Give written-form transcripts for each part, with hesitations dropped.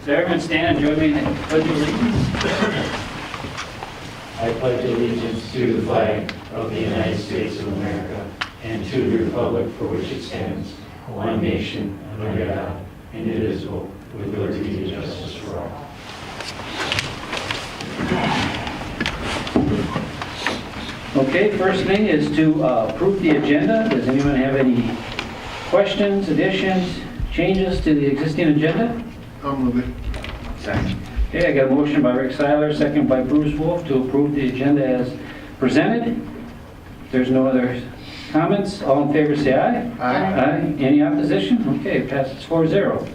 So everyone stand and join me in the pledge of allegiance. I pledge allegiance to the flag of the United States of America and to the republic for which it stands, one nation, under God, indivisible, with liberty and justice for all. Okay, first thing is to approve the agenda. Does anyone have any questions, additions, changes to the existing agenda? I'll move it. Second. Okay, I got a motion by Rick Seiler, second by Bruce Wolf to approve the agenda as presented. If there's no other comments, all in favor say aye. Aye. Any opposition? Okay, passes 4-0.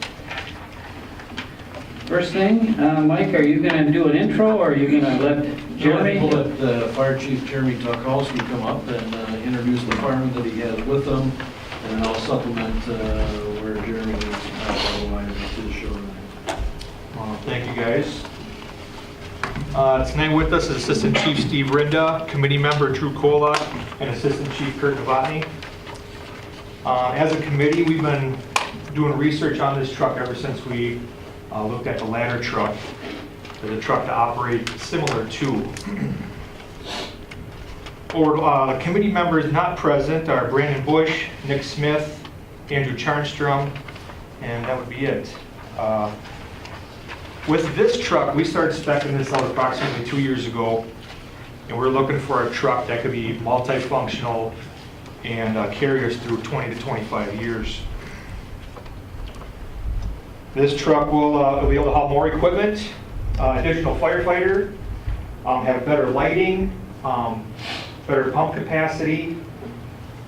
First thing, Mike, are you going to do an intro or are you going to let Jeremy? We'll let the Fire Chief Jeremy Tokowski come up and introduce the firemen that he has with him, and then I'll supplement where Jeremy is otherwise to the show. Thank you, guys. Tonight with us is Assistant Chief Steve Rinda, Committee Member Drew Kola, and Assistant Chief Kurt Novotny. As a committee, we've been doing research on this truck ever since we looked at the ladder truck as a truck to operate similar to. The committee members not present are Brandon Bush, Nick Smith, Andrew Charnstrom, and that would be it. With this truck, we started speccing this out approximately 2 years ago, and we're looking for a truck that could be multifunctional and carry us through 20 to 25 years. This truck will be able to haul more equipment, additional firefighter, have better lighting, better pump capacity,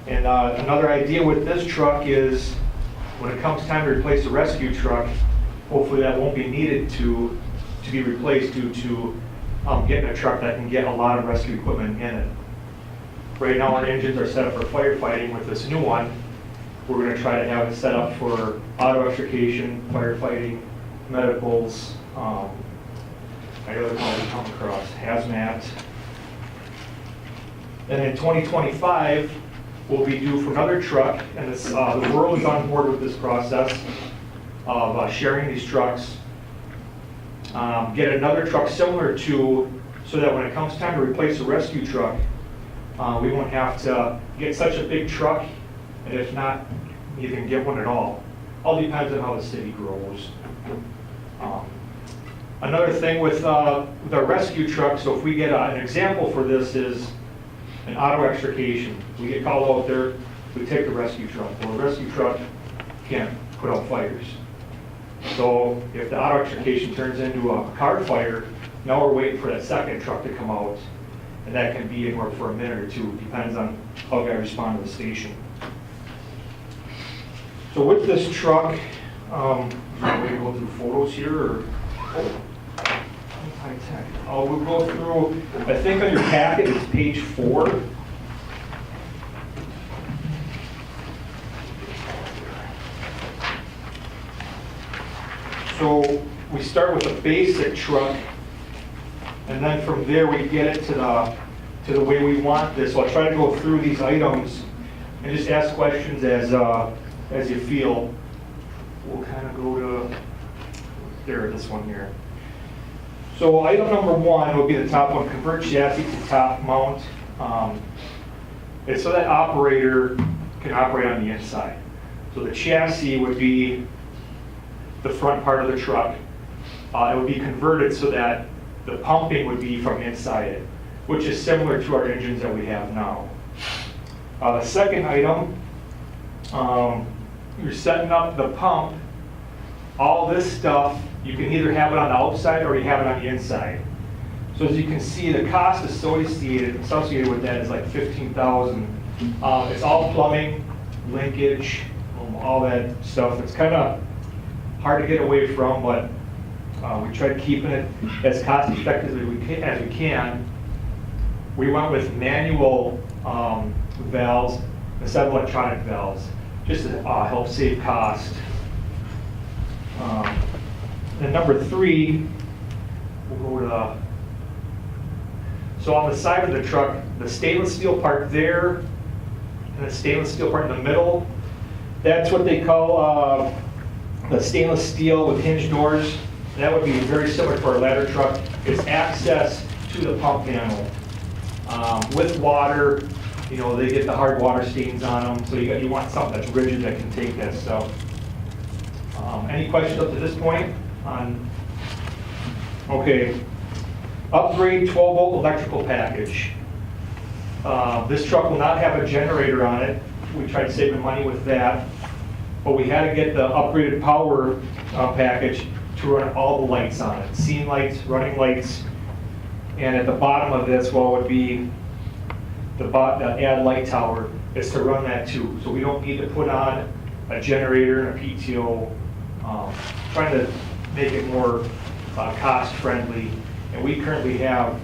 and another idea with this truck is when it comes time to replace a rescue truck, hopefully that won't be needed to be replaced due to getting a truck that can get a lot of rescue equipment in it. Right now our engines are set up for firefighting. With this new one, we're going to try to have it set up for auto extrication, firefighting, medicals, I know they're probably come across, hazmat. And in 2025, we'll be due for another truck, and this, the world is on board with this process of sharing these trucks. Get another truck similar to, so that when it comes time to replace a rescue truck, we won't have to get such a big truck, and if not, even get one at all. All depends on how the city grows. Another thing with the rescue truck, so if we get an example for this is an auto extrication. We get called out there, we take the rescue truck. Well, a rescue truck can't put out fires. So if the auto extrication turns into a car fire, now we're waiting for that second truck to come out. And that can be anywhere for a minute or two, depends on how guys respond to the station. So with this truck, is there a way to go through photos here, or? High tech. We'll go through, I think on your packet, it's page 4. So we start with a basic truck, and then from there we get it to the way we want this. So I'll try to go through these items and just ask questions as you feel. We'll kind of go to this one here. So item number 1 will be the top one, convert chassis to top mount. It's so that operator can operate on the inside. So the chassis would be the front part of the truck. It would be converted so that the pumping would be from inside it, which is similar to our engines that we have now. The second item, you're setting up the pump. All this stuff, you can either have it on the outside or you have it on the inside. So as you can see, the cost associated with that is like $15,000. It's all plumbing, linkage, all that stuff. It's kind of hard to get away from, but we tried keeping it as cost effective as we can. We went with manual valves instead of electronic valves, just to help save cost. And number 3, we'll go to, so on the side of the truck, the stainless steel part there, and the stainless steel part in the middle, that's what they call the stainless steel with hinge doors. That would be very similar to our ladder truck. It's access to the pump panel. With water, you know, they get the hard water stains on them, so you want something that's rigid that can take that stuff. Any questions up to this point on? Okay. Upgrade 12-volt electrical package. This truck will not have a generator on it. We tried saving money with that, but we had to get the upgraded power package to run all the lights on it. Scene lights, running lights, and at the bottom of this, well, would be the add light tower is to run that too. So we don't need to put on a generator and a PTO, trying to make it more cost friendly. And we currently have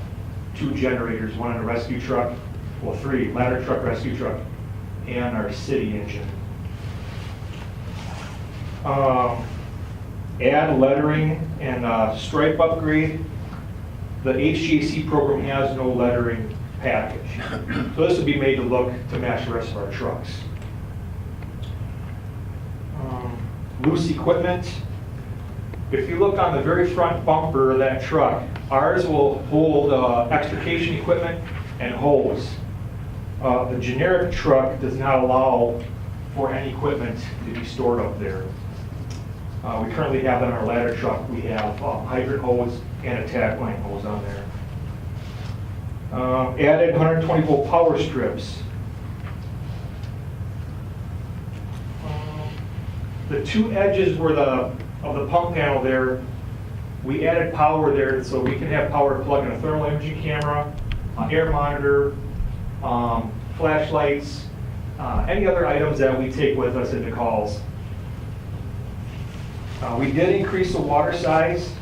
2 generators, one on a rescue truck, well 3, ladder truck, rescue truck, and our city engine. Add lettering and stripe upgrade. The H-GAC program has no lettering package. So this would be made to look to match the rest of our trucks. Loose equipment. If you look on the very front bumper of that truck, ours will hold extrication equipment and hose. The generic truck does not allow for any equipment to be stored up there. We currently have on our ladder truck, we have hydrant hose and a tack line hose on there. Added 120 volt power strips. The 2 edges were of the pump panel there, we added power there so we can have power to plug in a thermal imaging camera, air monitor, flashlights, any other items that we take with us into calls. We did increase the water size.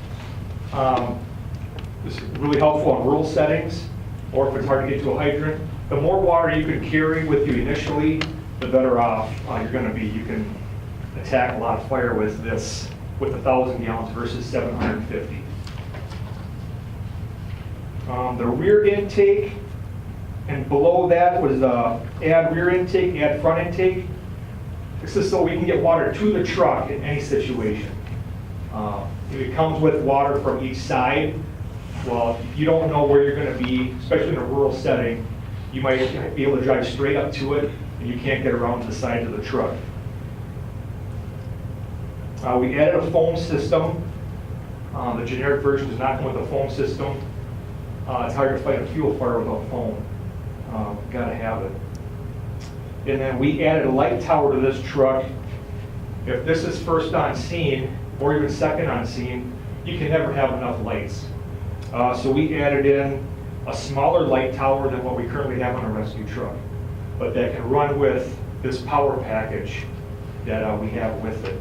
This is really helpful on rural settings, or if it's hard to get to a hydrant. The more water you can carry with you initially, the better off you're going to be. You can attack a lot of fire with this, with 1,000 gallons versus 750. The rear intake, and below that was add rear intake, add front intake. This is so we can get water to the truck in any situation. If it comes with water from each side, well, you don't know where you're going to be, especially in a rural setting. You might be able to drive straight up to it, and you can't get around to the side of the truck. We added a foam system. The generic version does not come with a foam system. It's hard to fight a fuel fire without foam. Gotta have it. And then we added a light tower to this truck. If this is first on scene, or even second on scene, you can never have enough lights. So we added in a smaller light tower than what we currently have on a rescue truck, but that can run with this power package that we have with it.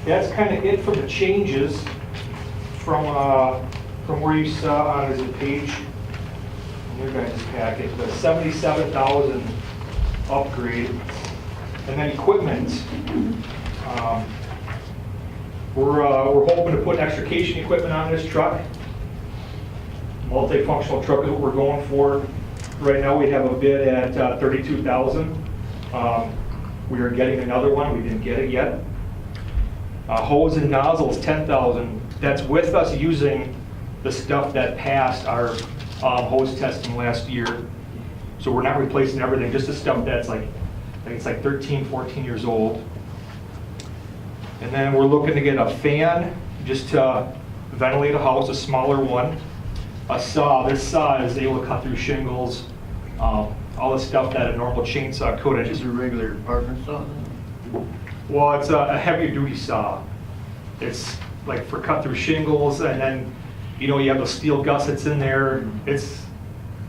That's kind of it for the changes from where you saw on as a page in your guys' packet, the 77,000 upgrade, and then equipment. We're hoping to put extrication equipment on this truck. Multifunctional truck is what we're going for. Right now we have a bid at 32,000. We are getting another one. We didn't get it yet. Hose and nozzles, 10,000. That's with us using the stuff that passed our hose testing last year. So we're not replacing everything, just the stuff that's like, I think it's like 13, 14 years old. And then we're looking to get a fan just to ventilate a house, a smaller one. A saw, this saw is able to cut through shingles, all the stuff that a normal chainsaw couldn't. Just a regular partner saw? Well, it's a heavier duty saw. It's like for cut through shingles, and then, you know, you have those steel gussets in there. It's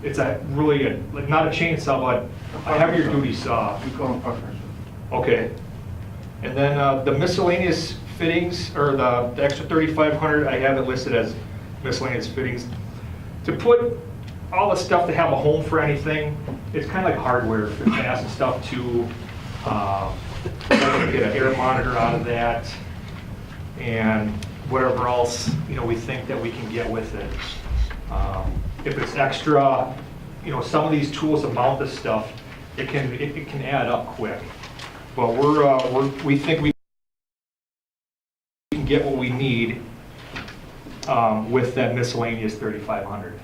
a really, like not a chainsaw, but a heavier duty saw. We call them partners. Okay. And then the miscellaneous fittings, or the extra 3,500, I have it listed as miscellaneous fittings. To put all the stuff to have a home for anything, it's kind of like hardware, for gas and stuff too. Get an air monitor out of that, and whatever else, you know, we think that we can get with it. If it's extra, you know, some of these tools to mount this stuff, it can add up quick. But we think we get what we need with that miscellaneous 3,500.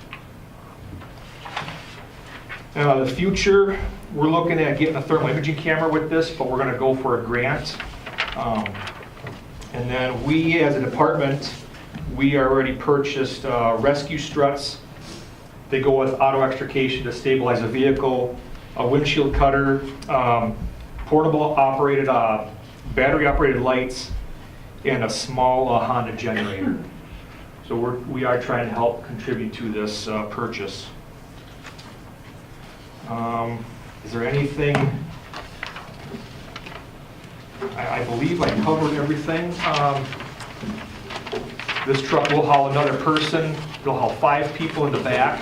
The future, we're looking at getting a thermal imaging camera with this, but we're going to go for a grant. And then we, as a department, we already purchased rescue struts. They go with auto extrication to stabilize a vehicle, a windshield cutter, portable operated, battery operated lights, and a small Honda generator. So we are trying to help contribute to this purchase. Is there anything? I believe I covered everything. This truck will haul another person. It'll haul 5 people in the back,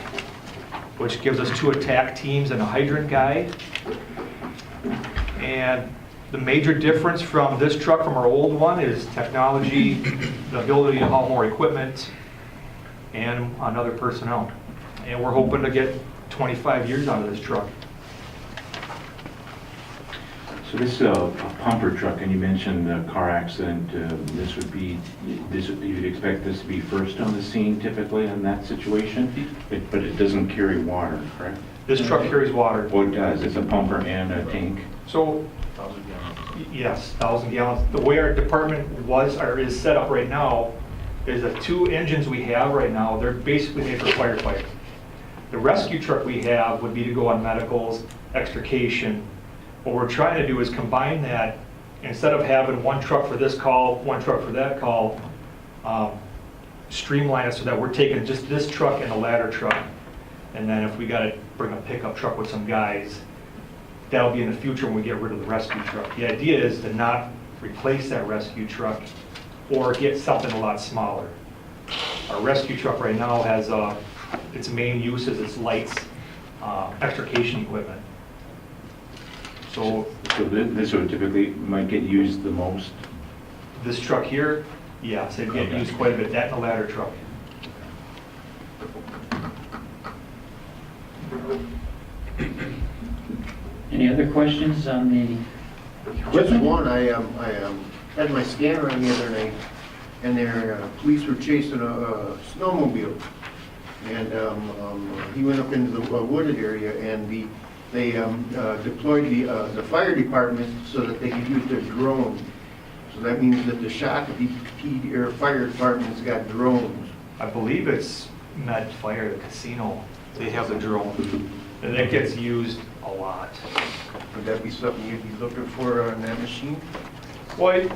which gives us 2 attack teams and a hydrant guy. And the major difference from this truck from our old one is technology, the ability to haul more equipment, and another personnel. And we're hoping to get 25 years out of this truck. So this is a pumper truck, and you mentioned a car accident. You'd expect this to be first on the scene typically in that situation, but it doesn't carry water, correct? This truck carries water. Oh, it does. It's a pumper and a tank. So, 1,000 gallons. yes, 1,000 gallons. The way our department is set up right now is the 2 engines we have right now, they're basically made for firefighting. The rescue truck we have would be to go on medicals, extrication. What we're trying to do is combine that, instead of having one truck for this call, one truck for that call, streamline it so that we're taking just this truck and a ladder truck. And then if we got to bring a pickup truck with some guys, that'll be in the future when we get rid of the rescue truck. The idea is to not replace that rescue truck or get something a lot smaller. Our rescue truck right now has its main use is its lights, extrication equipment. So this would typically might get used the most. this truck here, yes, it get used quite a bit, that and the ladder truck. Any other questions on the Just equipment? one, I had my scanner on the other night, and their police were chasing a snowmobile. And he went up into the wooded area, and they deployed the fire department so that they could use their drone. So that means that the Shakopee or fire department's got drones. I believe it's Med Fire, the casino, they have the drone, and that gets used a lot. Would that be something you'd be looking for on that machine? Well,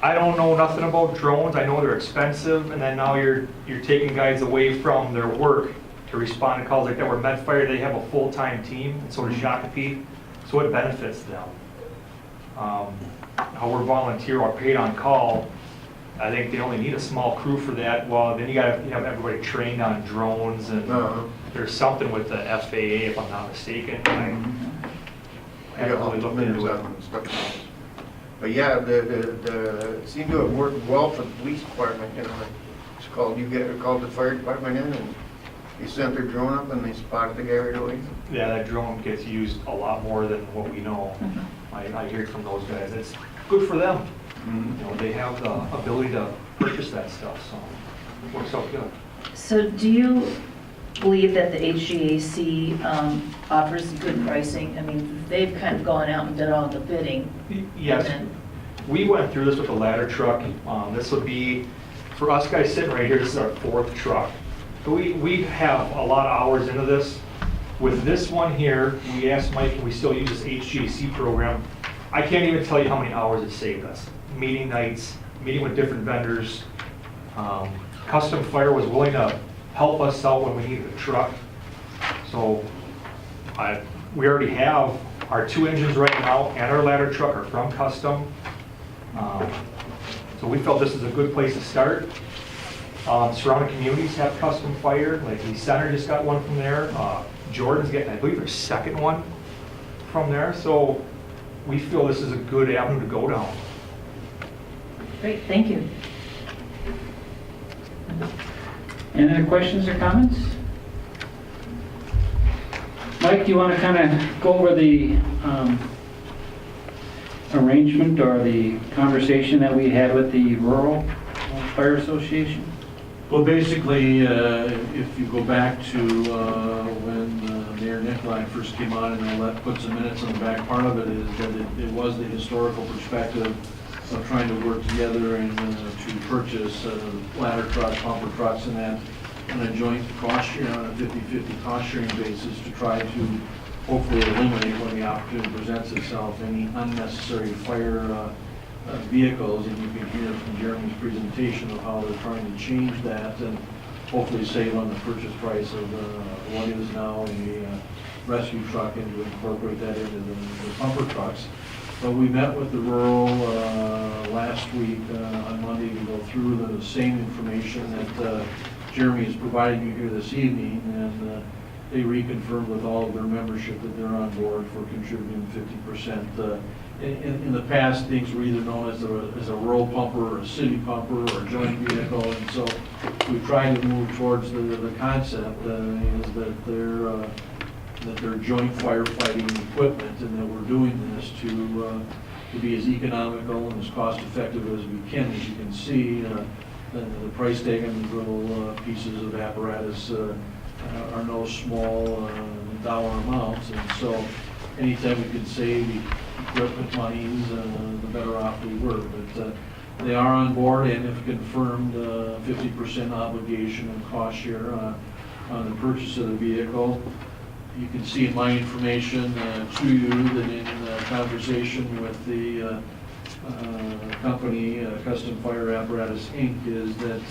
I don't know nothing about drones. I know they're expensive, and then now you're taking guys away from their work to respond to calls like that. Where Med Fire, they have a full-time team, and so does Shakopee, so it benefits them. How we're volunteer or paid on call, I think they only need a small crew for that. Well, then you got to have everybody trained on drones, and there's something with the FAA, if I'm not mistaken. I haven't really looked into it. But yeah, it seemed to have worked well for the police department, you know. It's called, called the fire department in, and they sent their drone up and they spotted the guy right away. Yeah, that drone gets used a lot more than what we know. I hear it from those guys. It's good for them. You know, they have the ability to purchase that stuff, so it works out good. So do you believe that the H-GAC offers good pricing? I mean, they've kind of gone out and done all the bidding. Yes, we went through this with the ladder truck. This would be, for us guys sitting right here, this is our 4th truck. So we have a lot of hours into this. With this one here, we asked Mike, can we still use this H-GAC program? I can't even tell you how many hours it saved us. Meeting nights, meeting with different vendors. Custom Fire was willing to help us out when we needed a truck. So we already have our 2 engines right now and our ladder truck are from Custom. So we felt this is a good place to start. Surrounding communities have Custom Fire, like Lease Center just got one from there. Jordan's getting, I believe, their 2nd one from there. So we feel this is a good avenue to go down. Great, thank you. Any other questions or comments? Mike, do you want to kind of go over the arrangement or the conversation that we had with the Rural Fire Association? Well, basically, if you go back to when Mayor Nicolai first came on, and I'll put some minutes on the back part of it, is that it was the historical perspective of trying to work together and to purchase ladder trucks, pumper trucks, and that on a joint cost share, on a 50/50 cost sharing basis to try to hopefully eliminate when the opportunity presents itself any unnecessary fire vehicles. And you can hear from Jeremy's presentation of how they're trying to change that and hopefully save on the purchase price of what is now a rescue truck, and to incorporate that into the pumper trucks. But we met with the rural last week on Monday to go through the same information that Jeremy is providing you here this evening, and they reconfirmed with all of their membership that they're on board for contributing 50%. In the past, things were either known as a rural pumper or a city pumper or a joint vehicle, and so we tried to move towards the concept is that they're joint firefighting equipment, and that we're doing this to be as economical and as cost effective as we can. As you can see, the price tag on these little pieces of apparatus are no small dollar amounts, and so anytime we can save equipment monies, the better off we were. But they are on board and have confirmed 50% obligation and cost share on the purchase of the vehicle. You can see in my information to you that in conversation with the company, Custom Fire Apparatus Inc., is that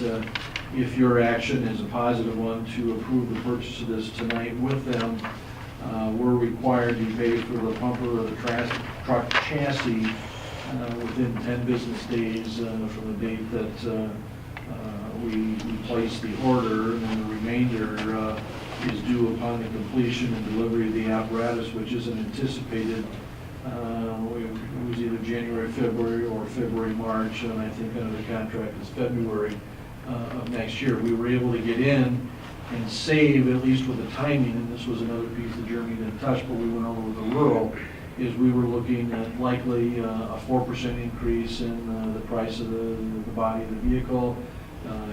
if your action is a positive one to approve the purchase of this tonight with them, we're required to pay for the pumper or the truck chassis within 10 business days from the date that we place the order, and then the remainder is due upon the completion and delivery of the apparatus, which isn't anticipated. It was either January, February, or February, March, and I think under the contract it's February of next year. We were able to get in and save, at least with the timing, and this was another piece that Jeremy didn't touch, but we went over with the rural, is we were looking at likely a 4% increase in the price of the body of the vehicle,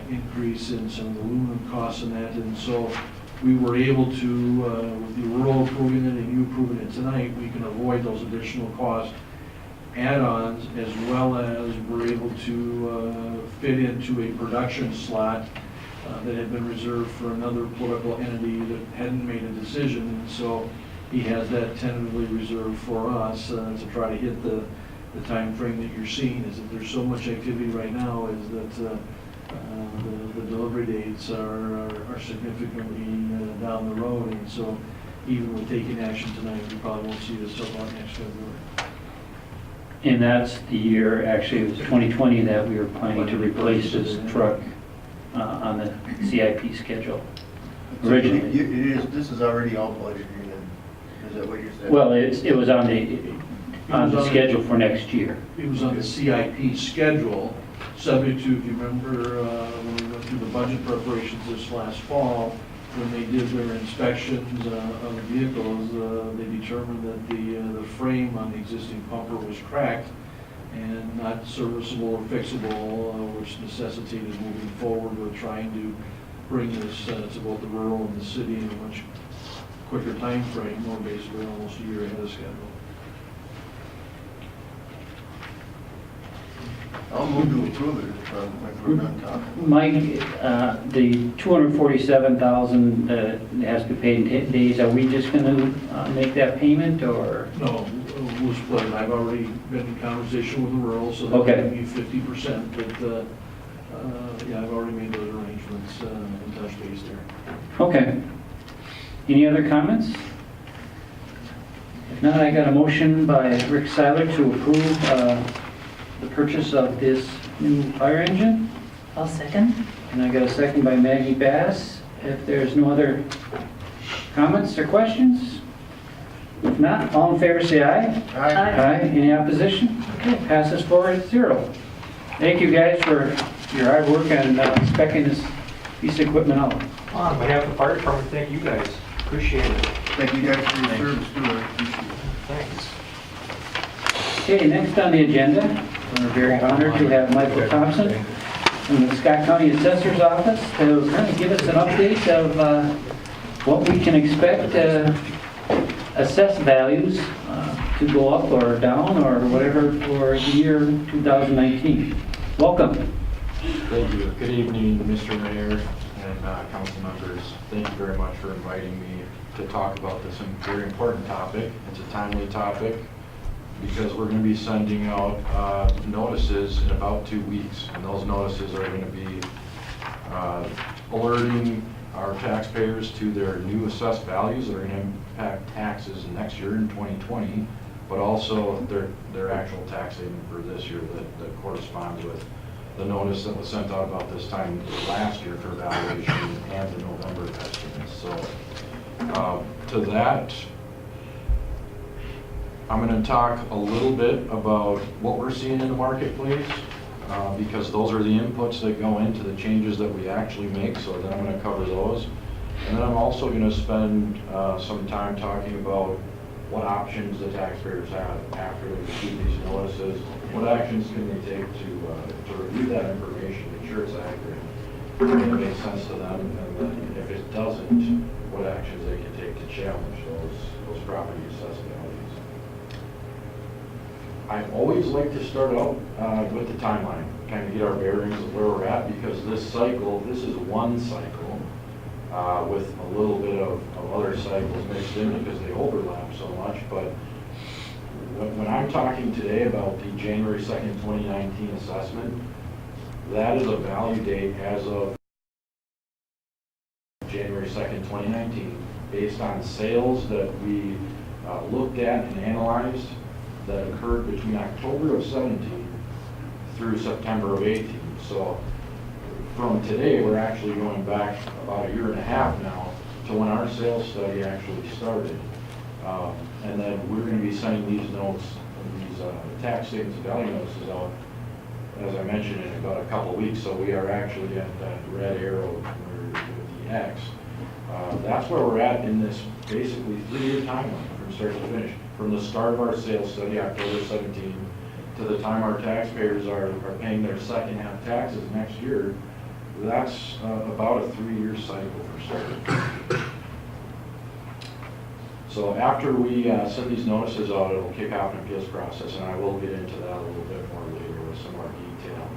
increase in some of the aluminum costs and that, and so we were able to, with the rural approving it and you approving it tonight, we can avoid those additional cost add-ons, as well as we're able to fit into a production slot that had been reserved for another political entity that hadn't made a decision, and so he has that tentatively reserved for us to try to hit the time frame that you're seeing. Is that there's so much activity right now, is that the delivery dates are significantly down the road, and so even with taking action tonight, we probably won't see this till about next February. And that's the year, actually, it was 2020 that we were planning to replace this truck on the CIP schedule originally. This is already all budgeted in, is that what you're saying? Well, it was on the schedule for next year. It was on the CIP schedule, subject to, if you remember, when we went through the budget preparations this last fall, when they did their inspections of the vehicles, they determined that the frame on the existing pumper was cracked and not serviceable or fixable, which necessitated moving forward with trying to bring this to both the rural and the city in a much quicker time frame, or basically almost a year ahead of schedule. I'll move to approve it if we're done talking. Mike, the $247,000 has to be paid in days, are we just going to make that payment, or? No, we'll split it. I've already been in conversation with the rural, so they'll Okay. give me 50%, but yeah, I've already made those arrangements and touch base there. Okay. Any other comments? If not, I got a motion by Rick Seiler to approve the purchase of this new fire engine, I'll second. and I got a second by Maggie Bass. If there's no other comments or questions? If not, all in favor say aye. Aye. Any opposition? Okay, passes 4-0. Thank you guys for your hard work on speccing this piece of equipment out. On behalf of the fire department, thank you guys. Appreciate it. Thank you guys for your service too. I appreciate it. Thanks. Okay, next on the agenda, we're very honored to have Michael Thompson from the Scott County Assessor's Office to kind of give us an update of what we can expect assessed values to go up or down or whatever for the year 2019. Welcome. Thank you. Good evening, Mr. Mayor and council members. Thank you very much for inviting me to talk about this very important topic. It's a timely topic because we're going to be sending out notices in about 2 weeks. And those notices are going to be alerting our taxpayers to their new assessed values that are going to impact taxes next year in 2020, but also their actual tax saving for this year that corresponds with the notice that was sent out about this time last year for evaluation and the November estimates. So to that, I'm going to talk a little bit about what we're seeing in the marketplace because those are the inputs that go into the changes that we actually make. So then I'm going to cover those. And then I'm also going to spend some time talking about what options the taxpayers have after they receive these notices. What actions can they take to review that information, make sure it's accurate, and it makes sense to them, and then if it doesn't, what actions they can take to challenge those property assessed values. I always like to start out with the timeline, kind of get our bearings of where we're at, because this is one cycle with a little bit of other cycles mixed in because they overlap so much. But when I'm talking today about the January 2nd, 2019 assessment, that is a value date as of January 2nd, 2019, based on sales that we looked at and analyzed that occurred between October of 17 through September of 18. So from today, we're actually going back about 1.5 years now to when our sales study actually started. And then we're going to be sending these notes, these tax statements and value notices out, as I mentioned, in about a couple of weeks. So we are actually at that red arrow with the X. That's where we're at in this basically 3-year timeline from start to finish. From the start of our sales study, October 17, to the time our taxpayers are paying their second half taxes next year, that's about a 3-year cycle for starters. So after we send these notices out, it'll kick off an appeals process, and I will get into that a little bit more later with some more detail,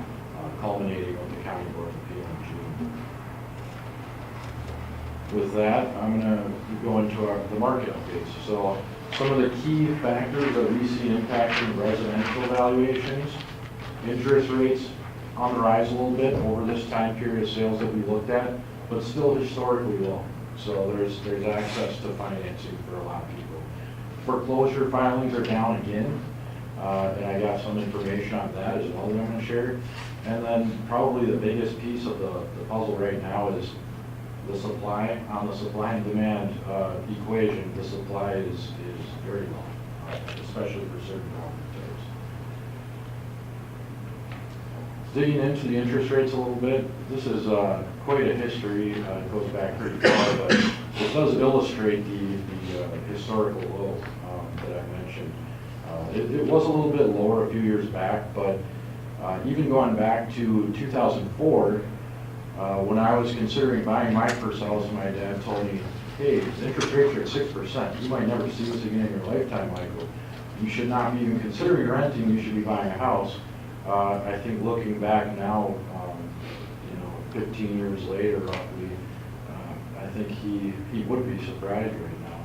culminating with the County Board of Appeal in June. With that, I'm going to go into the market updates. So some of the key factors that we see impacting residential valuations: interest rates on the rise a little bit over this time period of sales that we looked at, but still historically low. So there's access to financing for a lot of people. Foreclosure filings are down again, and I got some information on that as well that I'm going to share. And then probably the biggest piece of the puzzle right now is the supply. On the supply and demand equation, the supply is very low, especially for certain property types. Digging into the interest rates a little bit, this is quite a history. It goes back pretty far, but it does illustrate the historical low that I mentioned. It was a little bit lower a few years back, but even going back to 2004, when I was considering buying my first house, my dad told me, hey, the interest rates are at 6%. You might never see this again in your lifetime, Michael. You should not be even considering renting, you should be buying a house. I think looking back now, 15 years later roughly, I think he would be surprised right now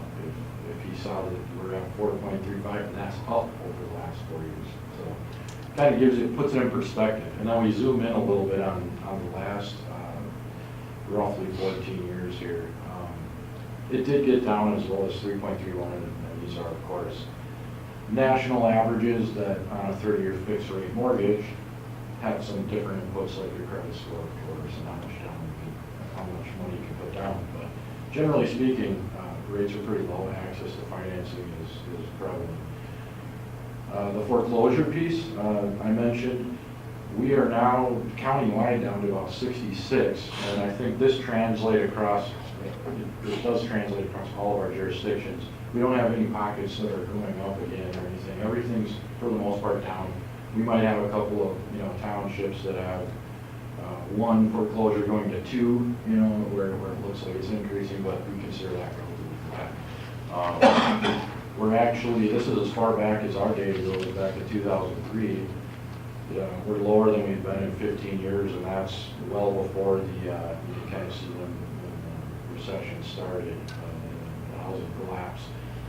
if he saw that we're at 4.35, and that's up over the last 4 years. So kind of puts it in perspective. And then we zoom in a little bit on the last roughly 14 years here. It did get down as low as 3.31, and these are, of course, national averages that on a 30-year fixed rate mortgage have some different inputs like your credit score, of course, and how much money you can put down. But generally speaking, rates are pretty low. Access to financing is prevalent. The foreclosure piece I mentioned, we are now countywide down to about 66, and I think this does translate across all of our jurisdictions. We don't have any pockets that are going up again or anything. Everything's, for the most part, down. We might have a couple of, townships that have one foreclosure going to two, where it looks like it's increasing, but we consider that relatively flat. We're actually, this is as far back as our data goes, back to 2003. We're lower than we've been in 15 years, and that's well before you kind of see when the recession started, and the housing collapse.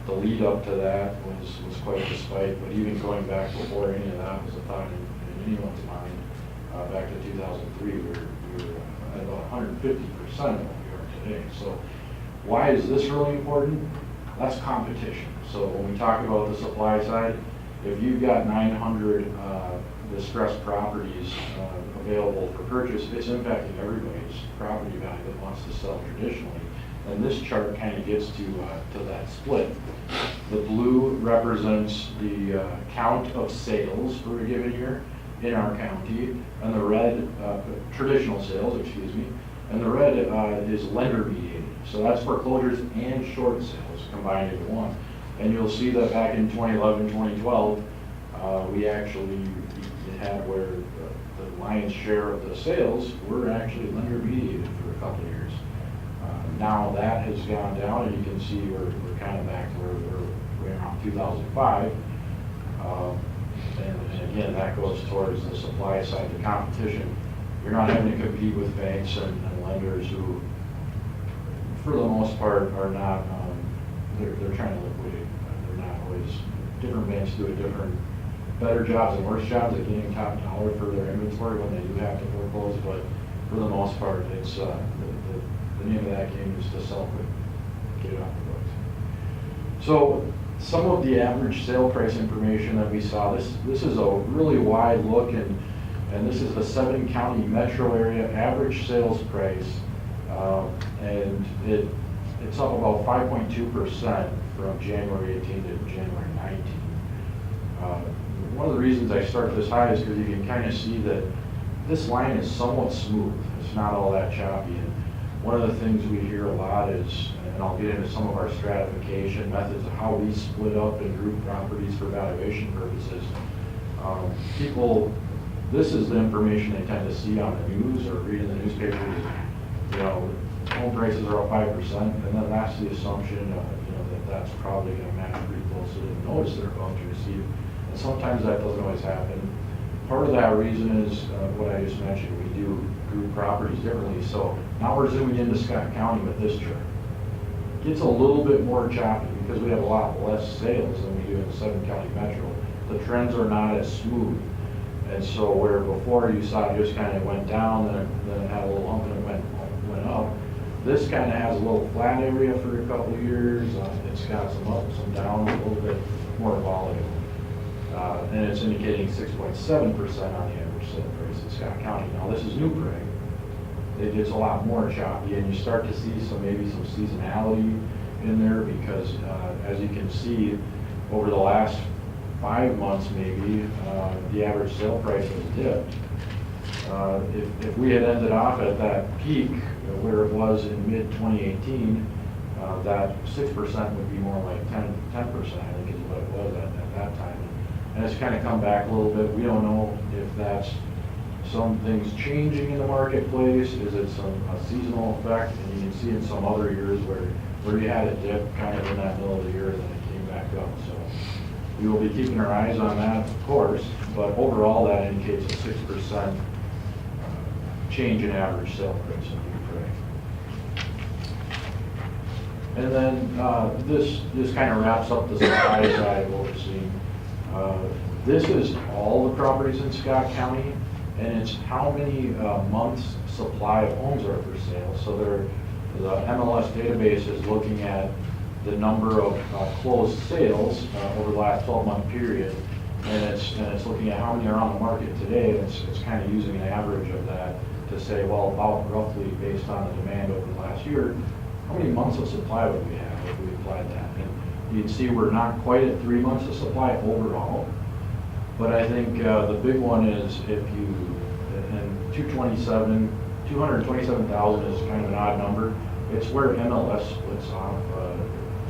The lead up to that was quite a spike, but even going back before any of that was a thought in anyone's mind. Back to 2003, we were at about 150% of what we are today. So why is this really important? That's competition. So when we talk about the supply side, if you've got 900 distressed properties available for purchase, it's impacting everybody's property value that wants to sell traditionally. And this chart kind of gets to that split. The blue represents the count of sales for a given year in our county, and the red, traditional sales, excuse me, and the red is lender mediated. So that's foreclosures and short sales combined into one. And you'll see that back in 2011, 2012, we actually had where the lion's share of the sales were actually lender mediated for a couple of years. Now that has gone down, and you can see we're kind of back to where we were around 2005. And again, that goes towards the supply side, the competition. You're not having to compete with banks and lenders who, for the most part, are not, they're trying to liquidate. They're not always, different banks do better jobs and worse jobs at getting top dollar for their inventory when they do have to foreclose, but for the most part, it's, the name of that game is to sell quick, get it off the books. So some of the average sale price information that we saw, this is a really wide look, and this is the 7-county metro area average sales price, and it's up about 5.2% from January 18 to January 19. One of the reasons I start this high is because you can kind of see that this line is somewhat smooth. It's not all that choppy. And one of the things we hear a lot is, and I'll get into some of our stratification methods of how we split up and group properties for valuation purposes. This is the information they tend to see on the news or read in the newspapers. Home prices are up 5%, and then that's the assumption, that that's probably going to match pretty close to the notice they're about to receive. And sometimes that doesn't always happen. Part of that reason is what I just mentioned. We do group properties differently. So now we're zooming into Scott County with this chart. It gets a little bit more choppy because we have a lot less sales than we do in the 7-county metro. The trends are not as smooth. And so where before you saw it just kind of went down, then it had a little hump and it went up. This kind of has a little flat area for a couple of years. It's got some up, some down, a little bit more volatile. And it's indicating 6.7% on the average sale price in Scott County. Now this is New Prague. It gets a lot more choppy, and you start to see maybe some seasonality in there because as you can see, over the last 5 months maybe, the average sale price has dipped. If we had ended off at that peak where it was in mid-2018, that 6% would be more like 10%, I think is what it was at that time. And it's kind of come back a little bit. We don't know if that's some things changing in the marketplace. Is it a seasonal effect? And you can see in some other years where you had a dip kind of in that middle of the year and then it came back up. So we will be keeping our eyes on that, of course, but overall that indicates a 6% change in average sale price in New Prague. And then this kind of wraps up the supply side of what we're seeing. This is all the properties in Scott County, and it's how many months supply of homes are for sale. So the MLS database is looking at the number of closed sales over the last 12-month period, and it's looking at how many are on the market today, and it's kind of using an average of that to say, well, about roughly based on the demand over the last year, how many months of supply would we have if we applied that? And you can see we're not quite at 3 months of supply overall, but I think the big one is if you, and 227,000 is kind of an odd number. It's where MLS splits off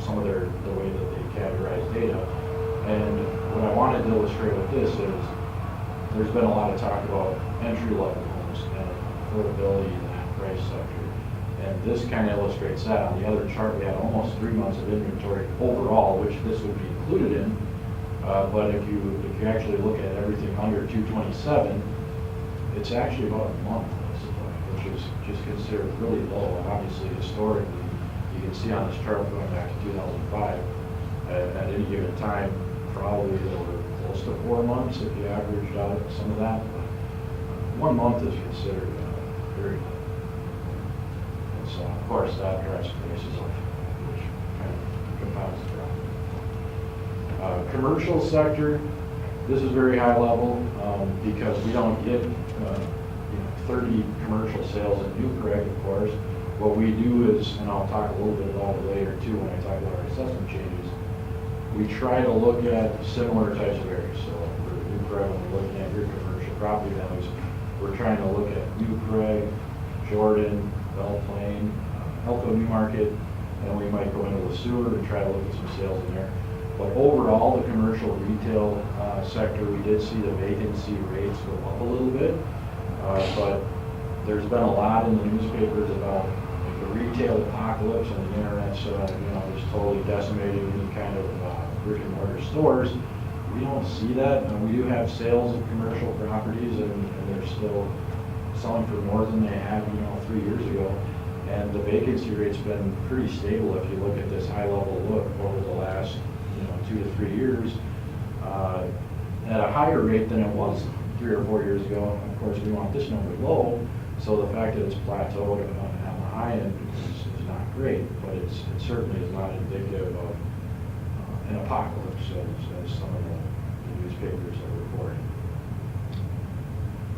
some of the way that data. And what I wanted to illustrate with this is there's been a lot of talk about entry-level homes and affordability in that price sector. And this kind of illustrates that. On the other chart, we had almost 3 months of inventory overall, which this would be included in. But if you actually look at everything under 227, it's actually about a month of supply, which is just considered really low. Obviously, historically, you can see on this chart going back to 2005, at any given time, probably there were close to 4 months if you averaged out some of that. But 1 month is considered very low. And so, of course, that drives prices up, which kind of compounds the problem. Commercial sector, this is very high level because we don't get 30 commercial sales in New Prague, of course. What we do is, and I'll talk a little bit about it later too when I talk about our assessment changes, we try to look at similar types of areas. So for New Prague, when we're looking at your commercial property values, we're trying to look at New Prague, Jordan, Belle Plaine, Elko Newmarket, and we might go into the sewer and try to look at some sales in there. But overall, the commercial retail sector, we did see the vacancy rates go up a little bit. But there's been a lot in the newspapers about the retail apocalypse and the internet's, just totally decimating any kind of brick and mortar stores. We don't see that. And we do have sales of commercial properties, and they're still selling for more than they had, 3 years ago. And the vacancy rate's been pretty stable if you look at this high-level look over the last 2 to 3 years, at a higher rate than it was 3 or 4 years ago. Of course, we want this number low, so the fact that it's plateaued on the high end is not great, but it certainly is not indicative of an apocalypse as some of the newspapers are reporting.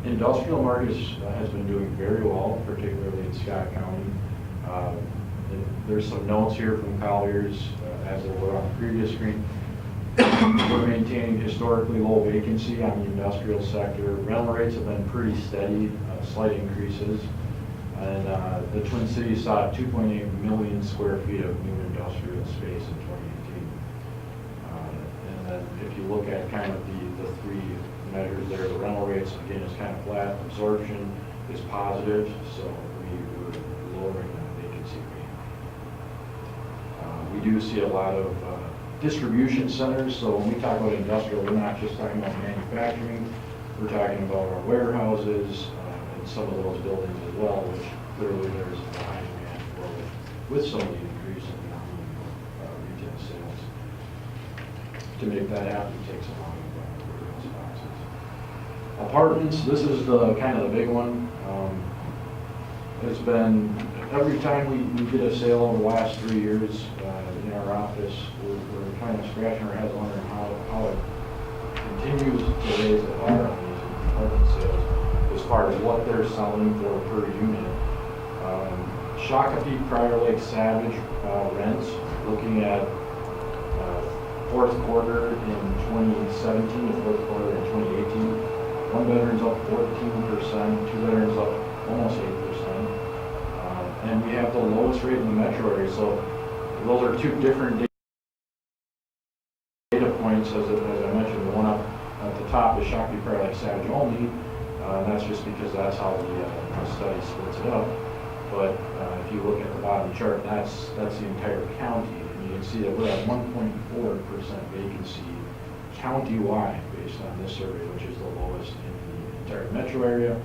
Industrial markets has been doing very well, particularly in Scott County. There's some notes here from Collier's, as there were on the previous screen. We're maintaining historically low vacancy on the industrial sector. Rental rates have been pretty steady, slight increases. And the Twin Cities saw 2.8 million square feet of new industrial space in 2018. And then if you look at kind of the three measures there, the rental rates, again, is kind of flat. Absorption is positive, so we're lowering that vacancy rate. We do see a lot of distribution centers, so when we talk about industrial, we're not just talking about manufacturing, we're talking about our warehouses and some of those buildings as well, which clearly there's a high demand for with some of the increase in retail sales. To make that happen, it takes a lot of warehouse boxes. Apartments, this is the kind of the big one. It's been, every time we get a sale over the last 3 years in our office, we're kind of scratching our heads wondering how it continues to raise the bar on these apartment sales as far as what they're selling for per unit. Shakopee, Prior Lake, Savage rents, looking at fourth quarter in 2017 to fourth quarter in 2018. One bedroom's up 14%, two bedrooms up almost 8%. And we have the lowest rate in the metro area, so those are two different data points. As I mentioned, the one up at the top is Shakopee, Prior Lake, Savage only. That's just because that's how the study splits it up. But if you look at the bottom chart, that's the entire county, and you can see that we're at 1.4% vacancy county-wide based on this survey, which is the lowest in the entire metro area,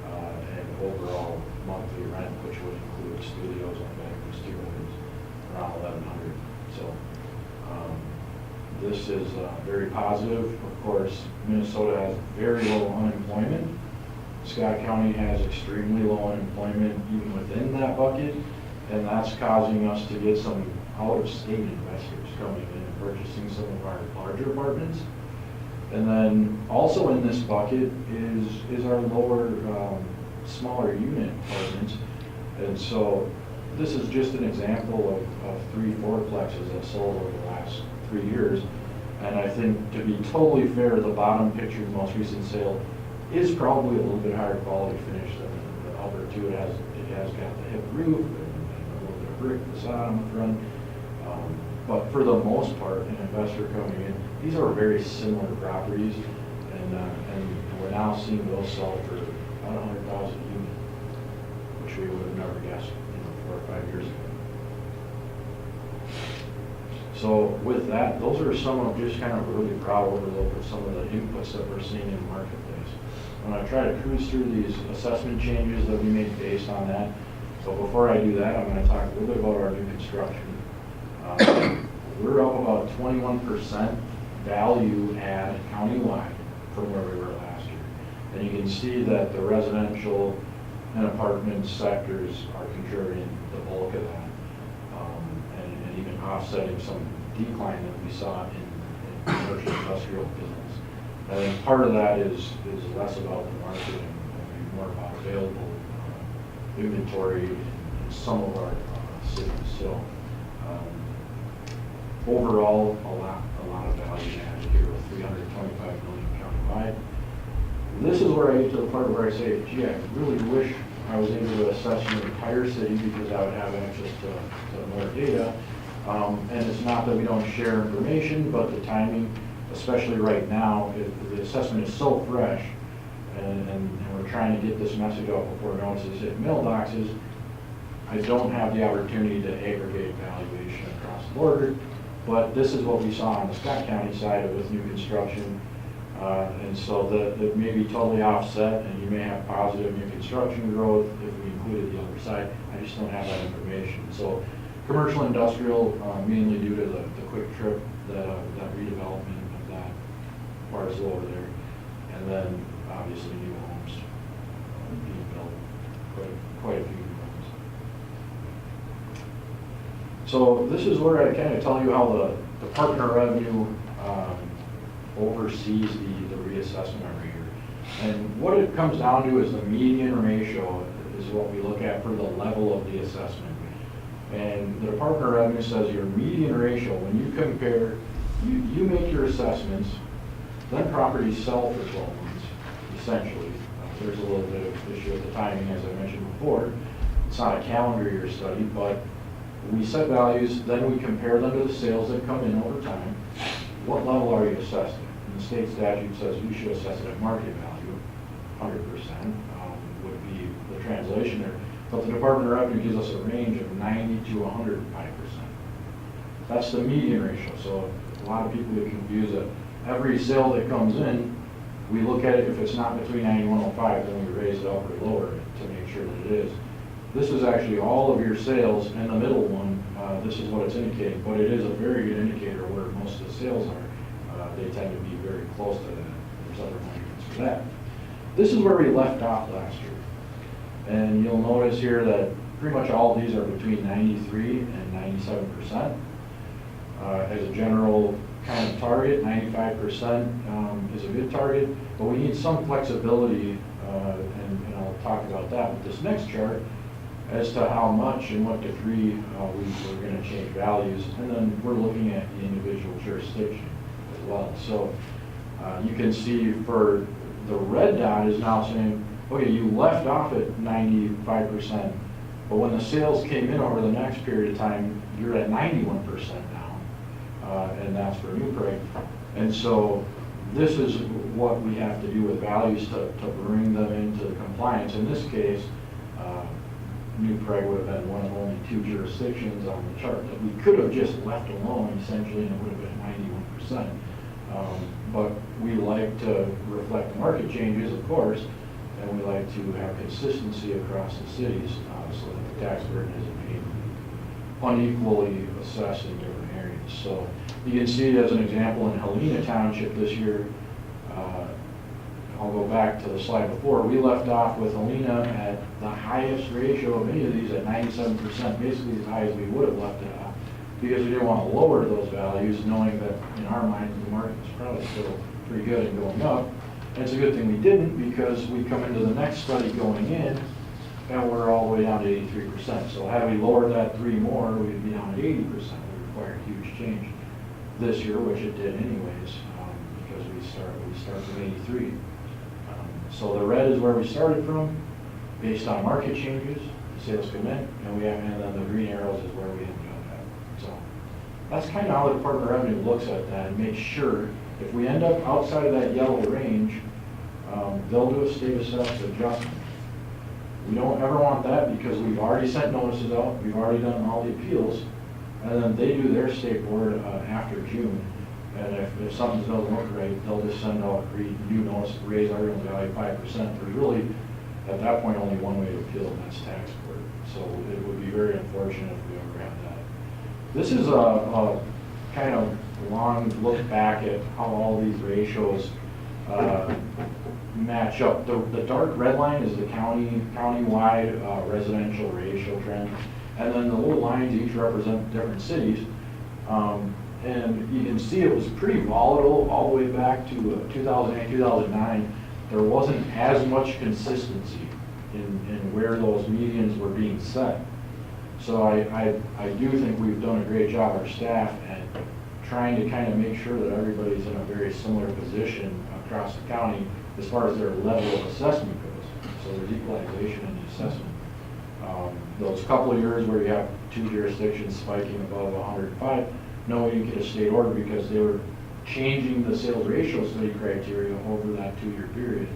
and overall monthly rent, which would include studios and bedrooms too, is around 1,100. So this is very positive. Of course, Minnesota has very low unemployment. Scott County has extremely low unemployment even within that bucket, and that's causing us to get some out-of-state investors coming in and purchasing some of our larger apartments. And then also in this bucket is our lower, smaller unit apartments. And so this is just an example of 3 4-plexes that sold over the last 3 years. And I think, to be totally fair, the bottom picture, the most recent sale, is probably a little bit higher quality finish than the other two. It has got the hip roof and a little bit of brick facade on the front. But for the most part, an investor coming in, these are very similar properties, and we're now seeing those sell for about 100,000 a unit, which we would have never guessed, 4 or 5 years ago. So with that, those are some of just kind of a really broad overlook of some of the inputs that we're seeing in the marketplace. I'm going to try to cruise through these assessment changes that we made based on that. So before I do that, I'm going to talk a little bit about our new construction. We're up about 21% value add countywide from where we were last year. And you can see that the residential and apartment sectors are contributing the bulk of that, and even offsetting some decline that we saw in commercial industrial business. I think part of that is less about the market and more about available inventory in some of our cities. So overall, a lot of value added here with 325 million countywide. This is where I get to the part where I say, gee, I really wish I was able to assess an entire city because I would have access to more data. And it's not that we don't share information, but the timing, especially right now, the assessment is so fresh, and we're trying to get this message out before notices hit mailboxes. I don't have the opportunity to aggregate valuation across the border, but this is what we saw on the Scott County side with new construction. And so that may be totally offset, and you may have positive new construction growth if we included the other side. I just don't have that information. So commercial industrial, mainly due to the quick trip, that redevelopment of that parcel over there. And then obviously new homes being built, quite a few new homes. So this is where I kind of tell you how the Department of Revenue oversees the reassessment every year. And what it comes down to is the median ratio is what we look at for the level of the assessment. And the Department of Revenue says your median ratio, when you compare, you make your assessments, then properties sell for 12 months, essentially. There's a little bit of issue with the timing, as I mentioned before. It's not a calendar year study, but we set values, then we compare them to the sales that come in over time. What level are you assessing? And the state statute says you should assess it at market value, 100% would be the translation there. But the Department of Revenue gives us a range of 90 to 105%. That's the median ratio. So a lot of people get confused that every sale that comes in, we look at it, if it's not between 90 and 105, then we raise it up or lower it to make sure that it is. This is actually all of your sales, and the middle one, this is what it's indicating, but it is a very good indicator where most of the sales are. They tend to be very close to that. There's other monuments for that. This is where we left off last year. And you'll notice here that pretty much all of these are between 93 and 97%. As a general kind of target, 95% is a good target, but we need some flexibility, and I'll talk about that with this next chart, as to how much and what degree we're going to change values, and then we're looking at the individual jurisdiction as well. So you can see for the red dot is now saying, okay, you left off at 95%, but when the sales came in over the next period of time, you're at 91% now, and that's for New Prague. And so this is what we have to do with values to bring them into compliance. In this case, New Prague would have been one of only 2 jurisdictions on the chart that we could have just left alone, essentially, and it would have been 91%. But we like to reflect market changes, of course, and we like to have consistency across the cities so that the tax burden isn't being unequally assessed in different areas. So you can see, as an example, in Helena Township this year, I'll go back to the slide before, we left off with Helena at the highest ratio of any of these at 97%, basically as high as we would have left it off, because we didn't want to lower those values, knowing that in our minds the market was probably still pretty good and going up. And it's a good thing we didn't, because we come into the next study going in, and we're all the way down to 83%. So had we lowered that 3 more, we'd be down at 80%. We required a huge change this year, which it did anyways, because we start from 83. So the red is where we started from, based on market changes, sales come in, and then the green arrows is where we ended up at. So That's kind of how the Department of Revenue looks at that and makes sure if we end up outside of that yellow range, they'll do a state assessed adjustment. We don't ever want that because we've already sent notices out, we've already done all the appeals, and then they do their state board after June. And if something doesn't look right, they'll just send out a new notice to raise our real value 5%. There's really, at that point, only one way to appeal, and that's tax court. So it would be very unfortunate if we ever had that. This is a kind of long look back at how all these ratios match up. The dark red line is the county-wide residential ratio trend, and then the little lines each represent different cities. And you can see it was pretty volatile all the way back to 2008, 2009. There wasn't as much consistency in where those medians were being set. So I do think we've done a great job, our staff, at trying to kind of make sure that everybody's in a very similar position across the county as far as their level of assessment goes. So there's equalization in the assessment. Those couple of years where you have two jurisdictions spiking above 105, no, we didn't get a state order because they were changing the sales ratio study criteria over that 2-year period,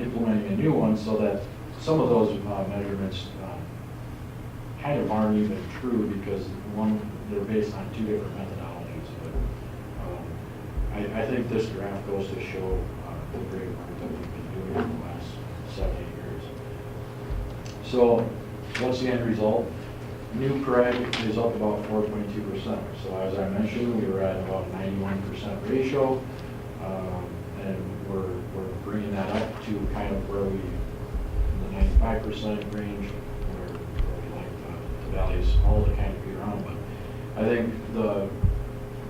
implementing a new one so that some of those measurements kind of aren't even true because they're based on 2 different methodologies. But I think this graph goes to show the great work that we've been doing in the last 7-8 years. So what's the end result? New Prague is up about 4.2%. So as I mentioned, we were at about 91% ratio, and we're bringing that up to kind of where we, in the 95% range, where we like the values all to kind of be around. But I think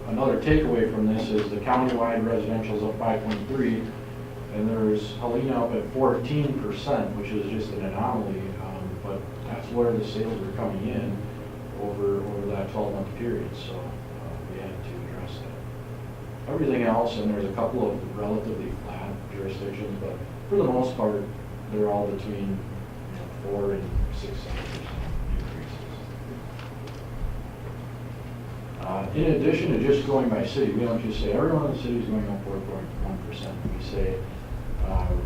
another takeaway from this is the countywide residential is up 5.3, and there's Helena up at 14%, which is just an anomaly. But that's where the sales were coming in over that 12-month period, so we had to address that. Everything else, and there's a couple of relatively flat jurisdictions, but for the most part, they're all between 4 and 6% increases. In addition to just going by city, we don't just say everyone in the city is going up 4.1%. We say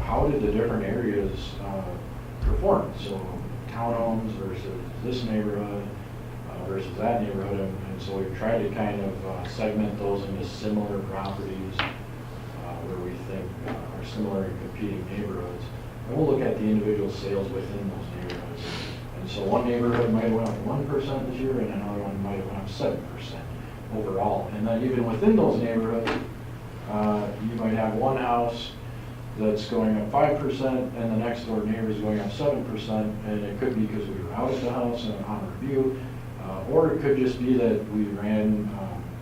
how did the different areas perform? So townhomes versus this neighborhood versus that neighborhood, and so we've tried to kind of segment those into similar properties where we think are similar in competing neighborhoods. And we'll look at the individual sales within those neighborhoods. And so one neighborhood might have went up 1% this year, and another one might have went up 7% overall. And then even within those neighborhoods, you might have one house that's going up 5%, and the next door neighbor is going up 7%, and it could be because we were out at the house and on review, or it could just be that we ran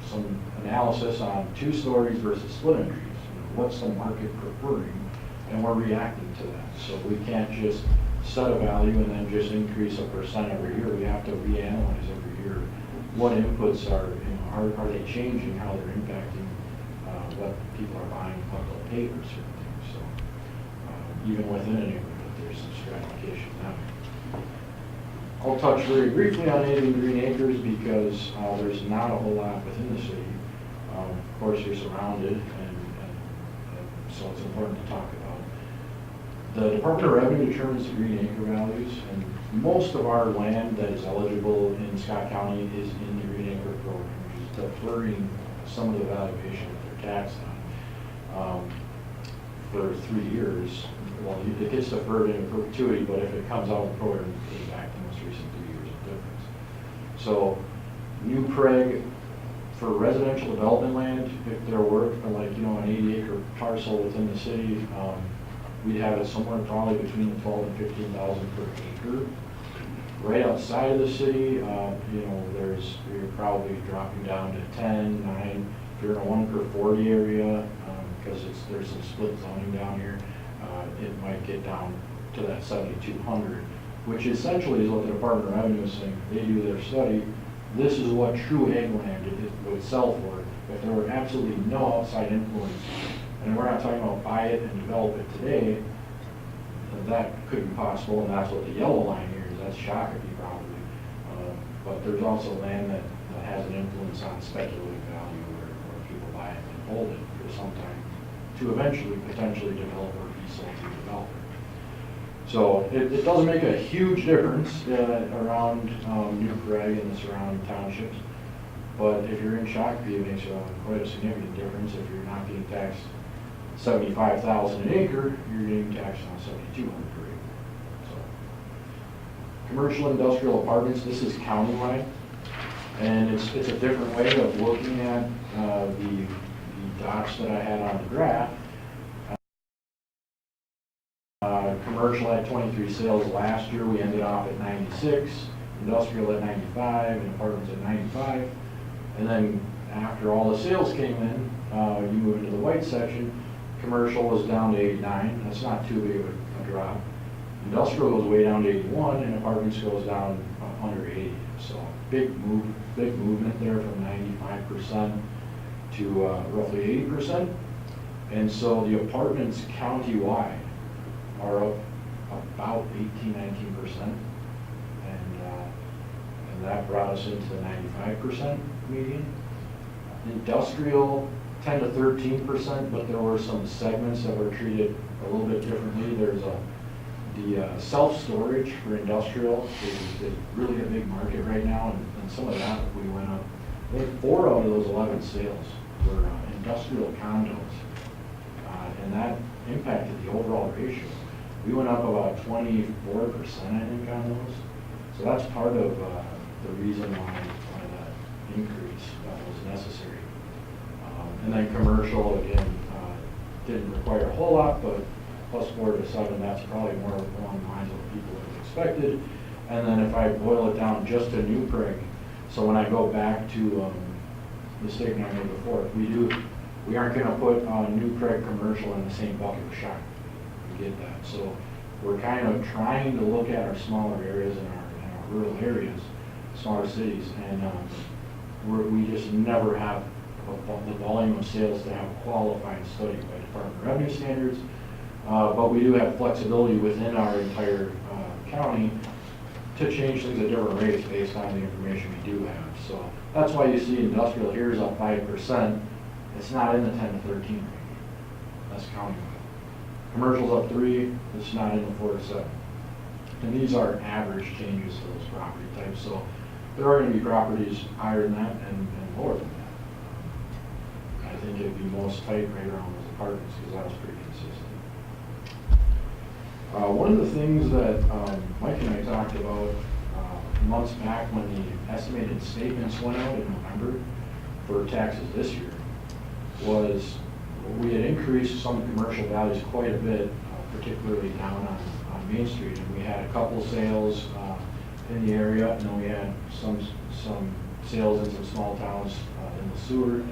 some analysis on 2 stories versus split entries. What's the market preferring, and we're reacting to that. So we can't just set a value and then just increase 1% every year. We have to reanalyze every year what inputs are they changing, how they're impacting what people are buying, what they'll pay for certain things. So even within a neighborhood, there's some stratification now. I'll touch very briefly on anything green acres because there's not a whole lot within the city. Of course, you're surrounded, and so it's important to talk about. The Department of Revenue determines the green acre values, and most of our land that is eligible in Scott County is in the green acre program, which is deferring some of the valuation that they're taxed on for 3 years. Well, it gets deferred in perpetuity, but if it comes out of the program, it pays back the most recent 3 years of difference. So, New Prague, for residential development land, if there were like an 80-acre parcel within the city, we'd have it somewhere probably between 12 and 15,000 per acre. Right outside of the city, you're probably dropping down to 10, 9. If you're in a 1 per 40 area, because there's some split zoning down here, it might get down to that 7,200, which essentially is what the Department of Revenue is saying. They do their study. This is what true ag land it would sell for if there were absolutely no outside influence. And we're not talking about buy it and develop it today. That could be possible, and that's what the yellow line here is. That's H-GAC probably. But there's also land that has an influence on speculative value or people buy it and hold it for some time to eventually potentially develop or be sold to a developer. So it doesn't make a huge difference around New Prague and the surrounding townships, but if you're in Shakopee, it makes quite a significant difference. If you're not getting taxed $75,000 an acre, you're getting taxed on $7,200 per acre. So, commercial industrial apartments, this is countywide, and it's a different way of looking at the dots that I had on the graph. Commercial had 23 sales last year. We ended off at 96, industrial at 95, and apartments at 95. And then after all the sales came in, you move into the white section. Commercial was down to 89. That's not too big of a drop. Industrial goes way down to 81, and apartments goes down under 80. So big movement there from 95% to roughly 80%. And so the apartments countywide are up about 18–19%, and that brought us into the 95% median. Industrial 10–13%, but there were some segments that were treated a little bit differently. There's the self-storage for industrial is really a big market right now, and some of that we went up. I think 4 out of those 11 sales were industrial condos, and that impacted the overall ratio. We went up about 24%, I think, on those. So that's part of the reason why that increase was necessary. And then commercial, again, didn't require a whole lot, but +4 to 7, that's probably more along the lines of what people would have expected. And then if I boil it down just to New Prague, so when I go back to the statement I made before, we aren't going to put New Prague commercial in the same bucket with Shakopee. Get that. So we're kind of trying to look at our smaller areas and our rural areas, smaller cities, and we just never have the volume of sales to have a qualified study by Department of Revenue standards, but we do have flexibility within our entire county to change things at different rates based on the information we do have. So that's why you see industrial here is up 5%. It's not in the 10–13 range. That's countywide. Commercial's up 3, it's not in the 4 to 7. And these are average changes to those property types. So there are going to be properties higher than that and lower than that. I think it'd be most tight right around those apartments because that was pretty consistent. One of the things that Mike and I talked about months back when the estimated statements went out in November for taxes this year was we had increased some commercial values quite a bit, particularly down on Main Street. And we had a couple sales in the area, and then we had some sales in some small towns in the sewer.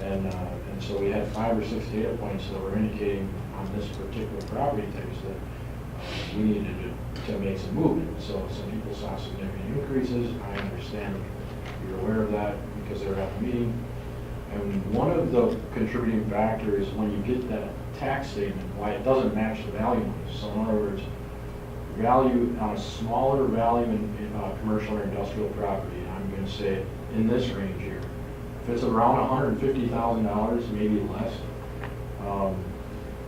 And so we had 5 or 6 data points that were indicating on this particular property types that we needed to make some movement. So some people saw significant increases. I understand you're aware of that because they were at the meeting. And one of the contributing factors when you get that tax statement, why it doesn't match the value. So in other words, value on a smaller value in commercial or industrial property, I'm going to say in this range here, if it's around $150,000, maybe less,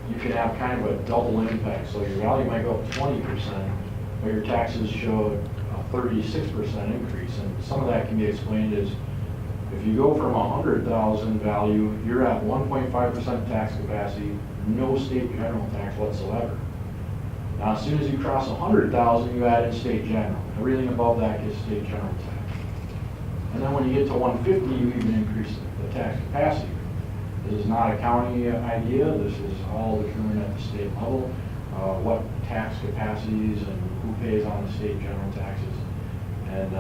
you can have kind of a double impact. So your value might go up 20%, but your taxes show a 36% increase. And some of that can be explained as if you go from 100,000 value, you're at 1.5% tax capacity, no state general tax whatsoever. Now, as soon as you cross 100,000, you add in state general. Everything above that gets state general tax. And then when you get to 150, you even increase the tax capacity. This is not a county idea. This is all determined at the state level. What tax capacities and who pays on the state general taxes. And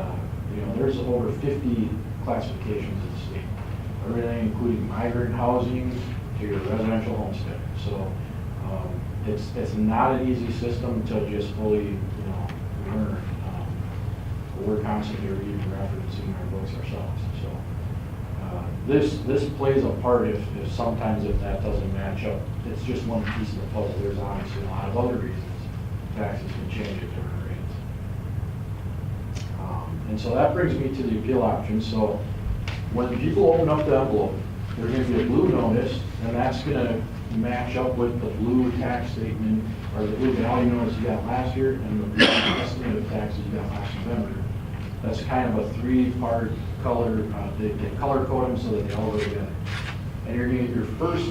there's over 50 classifications in the state. Everything including migrant housing to your residential homestead. So it's not an easy system to just fully learn. We're constantly reading and referencing our books ourselves. So this plays a part if sometimes if that doesn't match up. It's just one piece of the puzzle. There's obviously a lot of other reasons taxes can change at different rates. And so that brings me to the appeal option. So when people open up the envelope, there's going to be a blue notice, and that's going to match up with the blue tax statement, or the blue value notice you got last year, and the blue estimate of taxes you got last November. That's kind of a three-part color, they color code them so that they all go together. And you're going to get your first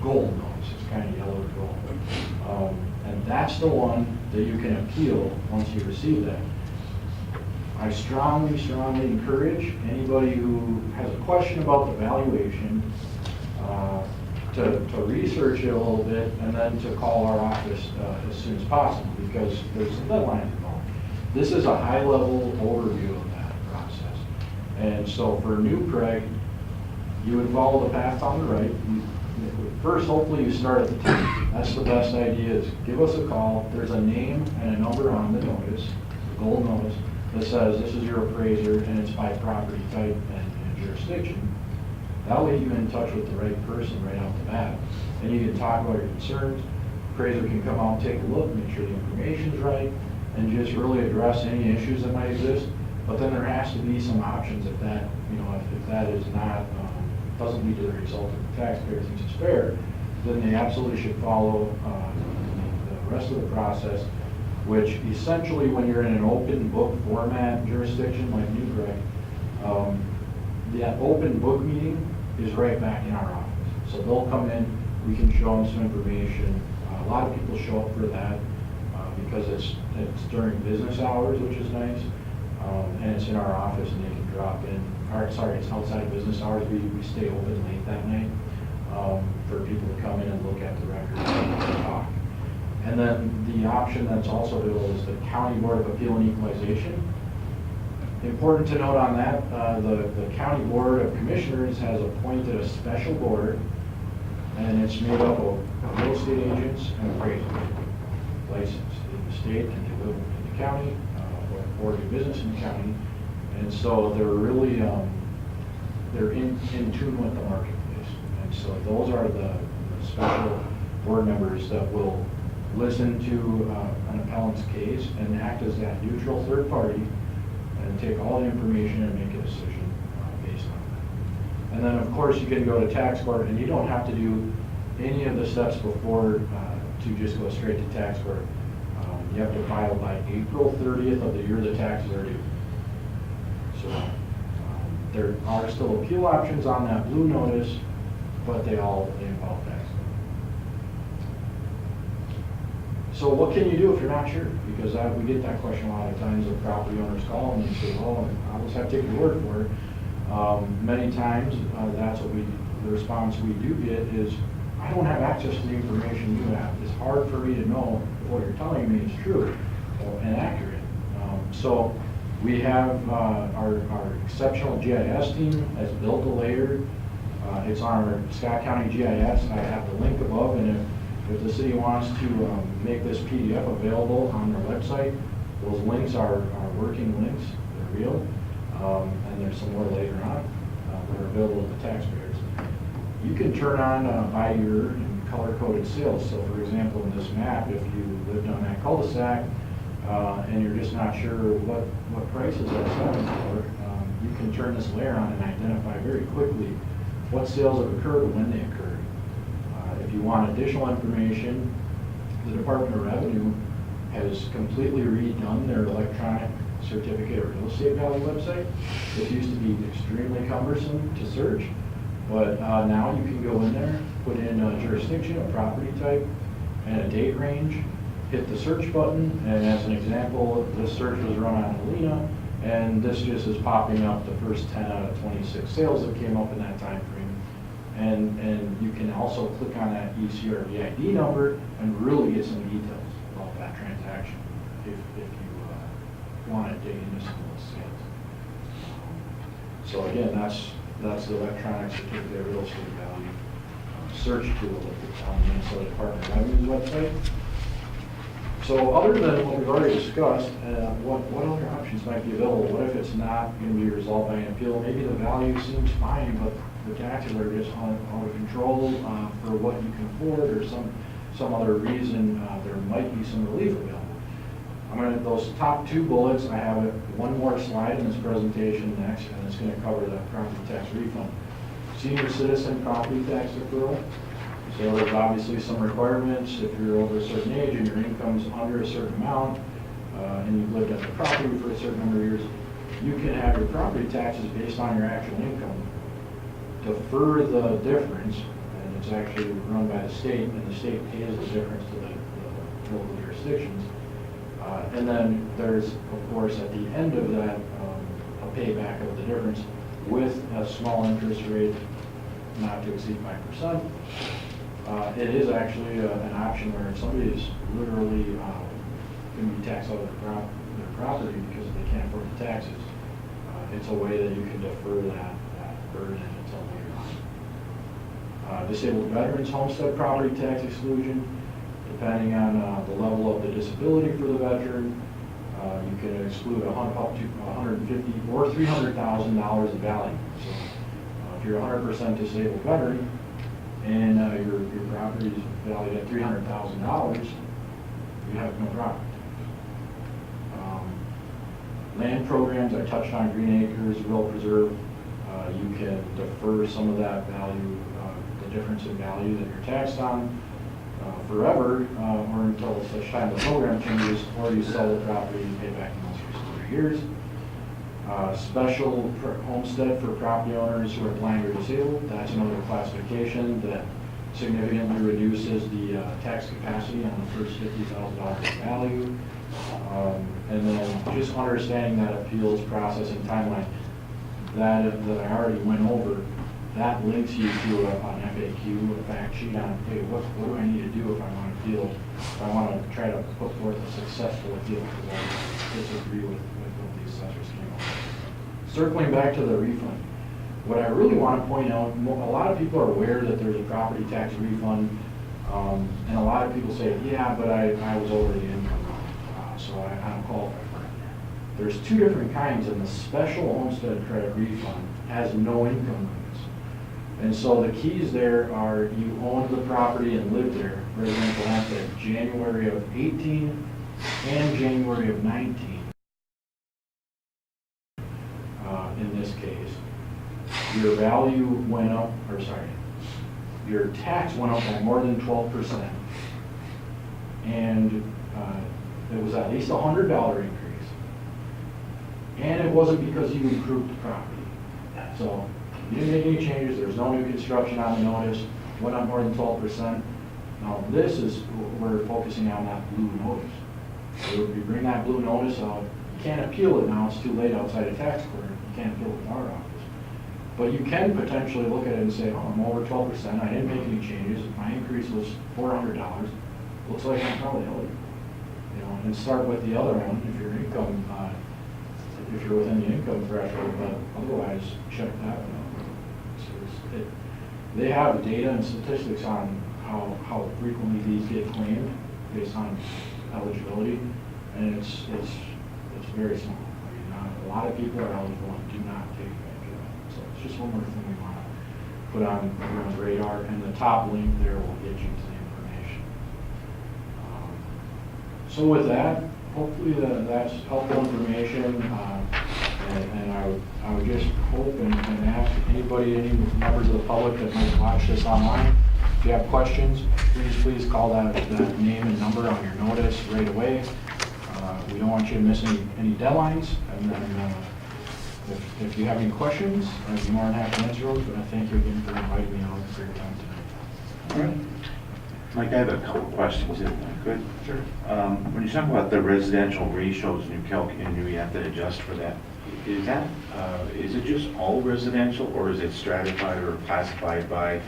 gold notice, it's kind of yellow to gold. And that's the one that you can appeal once you receive that. I strongly, strongly encourage anybody who has a question about the valuation to research it a little bit and then to call our office as soon as possible, because there's some deadlines involved. This is a high-level overview of that process. And so for new Prague, you would follow the path on the right. First, hopefully you start at the top. That's the best idea, is give us a call. There's a name and a number on the notice, the gold notice, that says this is your appraiser and it's by property type and jurisdiction. That'll get you in touch with the right person right off the bat. And you can talk about your concerns. Appraiser can come out and take a look, make sure the information's right, and just really address any issues that might exist. But then there has to be some options if that, if that is not, doesn't lead to the result of the taxpayer thinks it's fair, then they absolutely should follow the rest of the process, which essentially when you're in an open book format jurisdiction like New Prague, that open book meeting is right back in our office. So they'll come in, we can show them some information. A lot of people show up for that because it's during business hours, which is nice, and it's in our office and they can drop in. It's outside of business hours. We stay open late that night for people to come in and look at the records and talk. And then the option that's also available is the County Board of Appeal and Equalization. Important to note on that, the County Board of Commissioners has appointed a special board, and it's made up of real estate agents and appraisers licensed in the state, and they live in the county or do business in the county. And so they're really, they're in tune with the marketplace. And so those are the special board members that will listen to an appellant's case and act as that neutral third party and take all the information and make a decision based on that. And then of course you can go to tax court, and you don't have to do any of the steps before to just go straight to tax court. You have to file by April 30th of the year the taxes are due. So there are still appeal options on that blue notice, but they involve tax. So what can you do if you're not sure? Because we get that question a lot of times. The property owners call and they say, well, I'll just have to take your word for it. Many times, that's what the response we do get is, I don't have access to the information you have. It's hard for me to know if what you're telling me is true and accurate. So we have our exceptional GIS team has built a layer. It's on our Scott County GIS. I have the link above, and if the city wants to make this PDF available on their website, those links are working links. They're real, and there's some more later on that are available to the taxpayers. You can turn on by year and color-coded sales. So for example, in this map, if you lived on that cul-de-sac and you're just not sure what prices are selling for, you can turn this layer on and identify very quickly what sales have occurred and when they occurred. If you want additional information, the Department of Revenue has completely redone their electronic certificate of real estate value website. It used to be extremely cumbersome to search, but now you can go in there, put in a jurisdiction, a property type, and a date range, hit the search button, and as an example, this search was run on Helena, and this just is popping up the first 10 out of 26 sales that came up in that time frame. And you can also click on that ECRV ID number and really get some details about that transaction if you want to dig into some of those sales. So again, that's the electronic certificate of real estate value search tool that's on the Minnesota Department of Revenue's website. So other than what we've already discussed, what other options might be available? What if it's not going to be resolved by an appeal? Maybe the value seems fine, but the taxes are just out of control for what you can afford, or some other reason there might be some relief available. Those top two bullets, I have one more slide in this presentation next, and it's gonna cover the property tax refund. Senior citizen property tax deferral. So there's obviously some requirements. If you're over a certain age and your income's under a certain amount, and you've lived at the property for a certain number of years, you can have your property taxes based on your actual income. Defer the difference, and it's actually run by the state, and the state pays the difference to the local jurisdictions. And then there's, of course, at the end of that, a payback of the difference with a small interest rate not to exceed 5%. It is actually an option where if somebody is literally going to be taxed out of their property because they can't afford the taxes, it's a way that you can defer that burden until later on. Disabled veterans homestead property tax exclusion, depending on the level of the disability for the veteran, you can exclude up to $150,000 or $300,000 in value. So if you're a 100% disabled veteran and your property is valued at $300,000, you have no property. Land programs, I touched on green acres, rural preserve. You can defer some of that value, the difference in value that you're taxed on forever, or until such time the program changes, or you sell the property and pay back the most recent 3 years. Special homestead for property owners who are blind or disabled. That's another classification that significantly reduces the tax capacity on the first $50,000 of value. And then just understanding that appeals process and timeline that I already went over, that links you to an FAQ, a fact sheet on, hey, what do I need to do if I want to appeal, if I want to try to put forth a successful appeal, because I disagree with what the assessors came up with. Circling back to the refund, what I really want to point out, a lot of people are aware that there's a property tax refund, and a lot of people say, yeah, but I was over the income, so I don't qualify for it. There's two different kinds, and the special homestead credit refund has no income limits. And so the keys there are you owned the property and lived there, residential homestead, January of 18 and January of 19. In this case, your value went up, your tax went up by more than 12%. And it was at least a $100 increase. And it wasn't because you improved the property. So you didn't make any changes, there's no new construction on the notice, went up more than 12%. Now this is, we're focusing on that blue notice. So if you bring that blue notice out, you can't appeal it now, it's too late outside of tax court, you can't appeal it with our office. But you can potentially look at it and say, oh, I'm over 12%, I didn't make any changes, my increase was $400, looks like I'm probably eligible. You know, and start with the other one if your income, if you're within the income threshold, but otherwise check that one out. They have data and statistics on how frequently these get claimed based on eligibility, and it's very small. I mean, a lot of people are eligible and do not take advantage of that. So it's just one more thing we want to put on everyone's radar, and the top link there will get you to the information. So with that, hopefully that's helpful information, and I would just hope and ask anybody, any members of the public that might watch this online, if you have questions, please call that name and number on your notice right away. We don't want you to miss any deadlines, and then if you have any questions, I'd be more than happy to answer those, but I thank you again for inviting me out for your time tonight. All right. Mike, I have a couple of questions, if I could. Sure. When you talk about the residential ratios and you have to adjust for that, is it just all residential, or is it stratified or classified by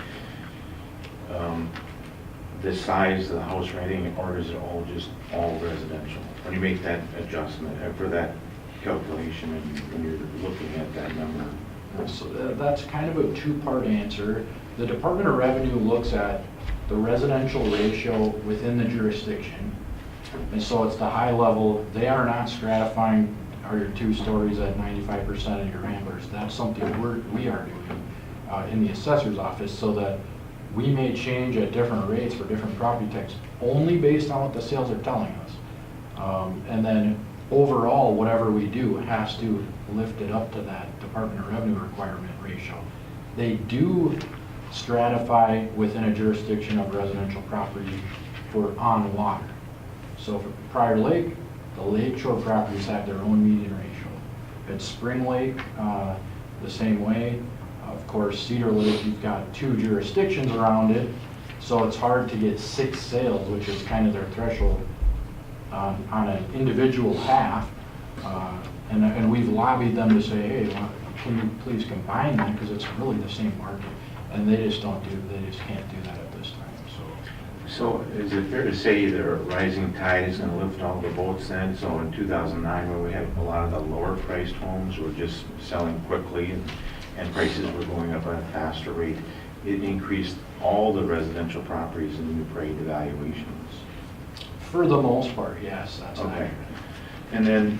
the size of the house rating, or is it all residential? When you make that adjustment for that calculation and when you're looking at that number? So that's kind of a two-part answer. The Department of Revenue looks at the residential ratio within the jurisdiction, and so it's the high level. They are not stratifying, are your 2 stories at 95% of your ramblers. That's something we are doing in the assessor's office, so that we may change at different rates for different property types only based on what the sales are telling us. And then overall, whatever we do has to lift it up to that Department of Revenue requirement ratio. They do stratify within a jurisdiction of residential property for on water. So for Prior Lake, the lakeshore properties have their own median ratio. At Spring Lake, the same way. Of course, Cedar Lake, you've got 2 jurisdictions around it, so it's hard to get 6 sales, which is kind of their threshold on an individual half. And we've lobbied them to say, hey, well, can you please combine that, because it's really the same market. And they just can't do that at this time, so. So is it fair to say the rising tide is going to lift all the boats then? So in 2009, when we had a lot of the lower priced homes were just selling quickly and prices were going up at a faster rate, it increased all the residential properties in the New Prague evaluations. For the most part, yes, that's Okay. accurate. And then,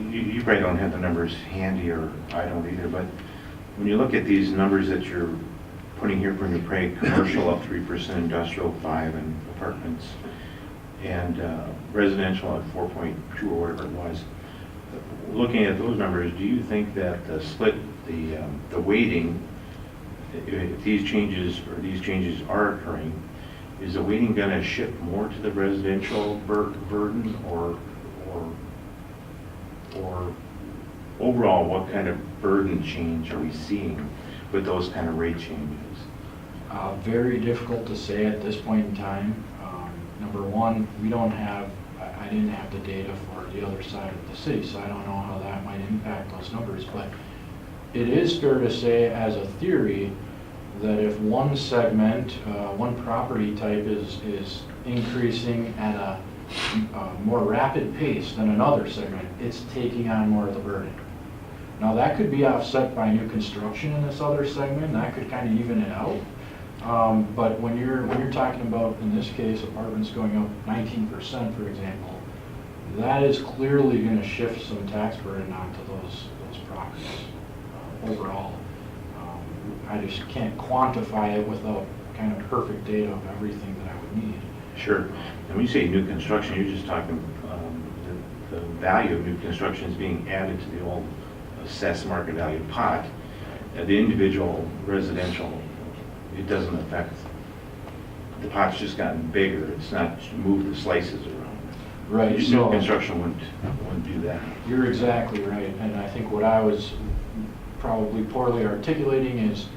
you probably don't have the numbers handy, or I don't either, but when you look at these numbers that you're putting here for New Prague, commercial up 3%, industrial 5%, and apartments, and residential at 4.2 or whatever it was. Looking at those numbers, do you think that the split, the weighting, if these changes are occurring, is the weighting going to shift more to the residential burden, or overall, what kind of burden change are we seeing with those kind of rate changes? Very difficult to say at this point in time. Number one, I didn't have the data for the other side of the city, so I don't know how that might impact those numbers. But it is fair to say, as a theory, that if one segment, one property type is increasing at a more rapid pace than another segment, it's taking on more of the burden. Now that could be offset by new construction in this other segment, that could kind of even it out. But when you're talking about, in this case, apartments going up 19%, for example, that is clearly going to shift some tax burden onto those properties overall. I just can't quantify it without kind of perfect data of everything that I would need. Sure. And when you say new construction, you're just talking the value of new construction is being added to the old assessed market value pot. The individual residential, it doesn't affect, the pot's just gotten bigger. It's not moved the slices around. Right. New So construction wouldn't do that. you're exactly right. And I think what I was probably poorly articulating is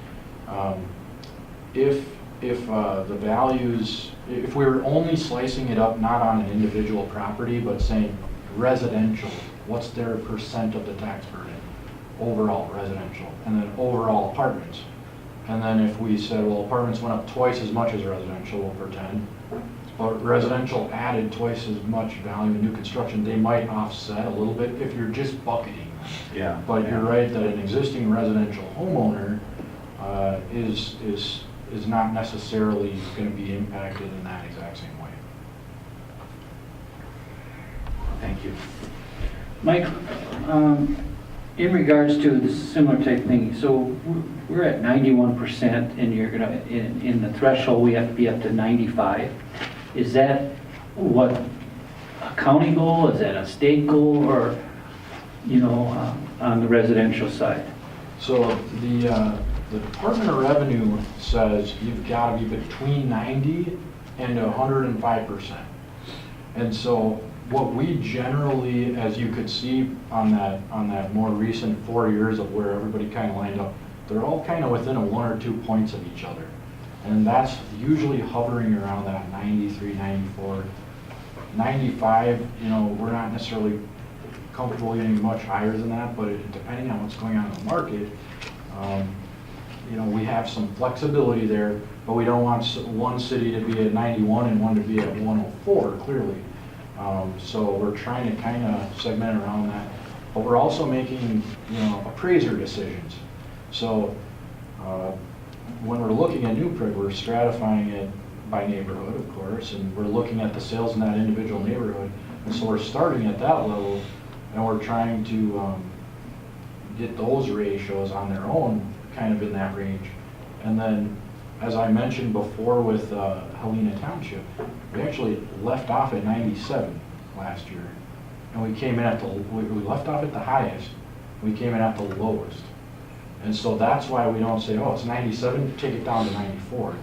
if the values, if we were only slicing it up not on an individual property, but saying residential, what's their percent of the tax burden? Overall residential, and then overall apartments. And then if we said, well, apartments went up twice as much as residential, we'll pretend, but residential added twice as much value in new construction, they might offset a little bit if you're just bucketing. Yeah. But you're right that an existing residential homeowner is not necessarily going to be impacted in that exact same way. Thank you. Mike, in regards to the similar type thing, so we're at 91%, and you're gonna, in the threshold, we have to be up to 95. Is that what, a county goal, is that a state goal, or, on the residential side? So the Department of Revenue says you've got to be between 90 and 105%. And so what we generally, as you could see on that more recent 4 years of where everybody kind of lined up, they're all kind of within 1 or 2 points of each other. And that's usually hovering around that 93, 94, 95, we're not necessarily comfortable getting much higher than that, but depending on what's going on in the market, we have some flexibility there, but we don't want one city to be at 91 and one to be at 104, clearly. So we're trying to kind of segment around that, but we're also making, appraiser decisions. So when we're looking at New Prague, we're stratifying it by neighborhood, of course, and we're looking at the sales in that individual neighborhood. And so we're starting at that level, and we're trying to get those ratios on their own kind of in that range. And then as I mentioned before with Helena Township, we actually left off at 97 last year. And we came in at we left off at the highest, we came in at the lowest. And so that's why we don't say, oh, it's 97, take it down to 94.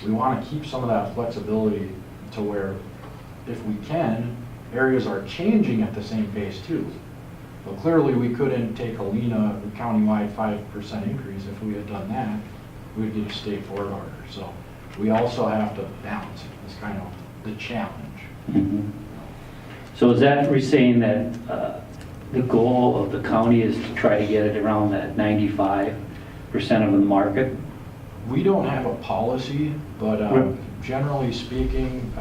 We want to keep some of that flexibility to where, if we can, areas are changing at the same pace too. But clearly, we couldn't take Helena countywide 5% increase. If we had done that, we'd get a state board order. So we also have to balance it. It's kind of the challenge. Mhm. So is that, we're saying that the goal of the county is to try to get it around that 95% of the market? We don't have a policy, but Right. generally speaking,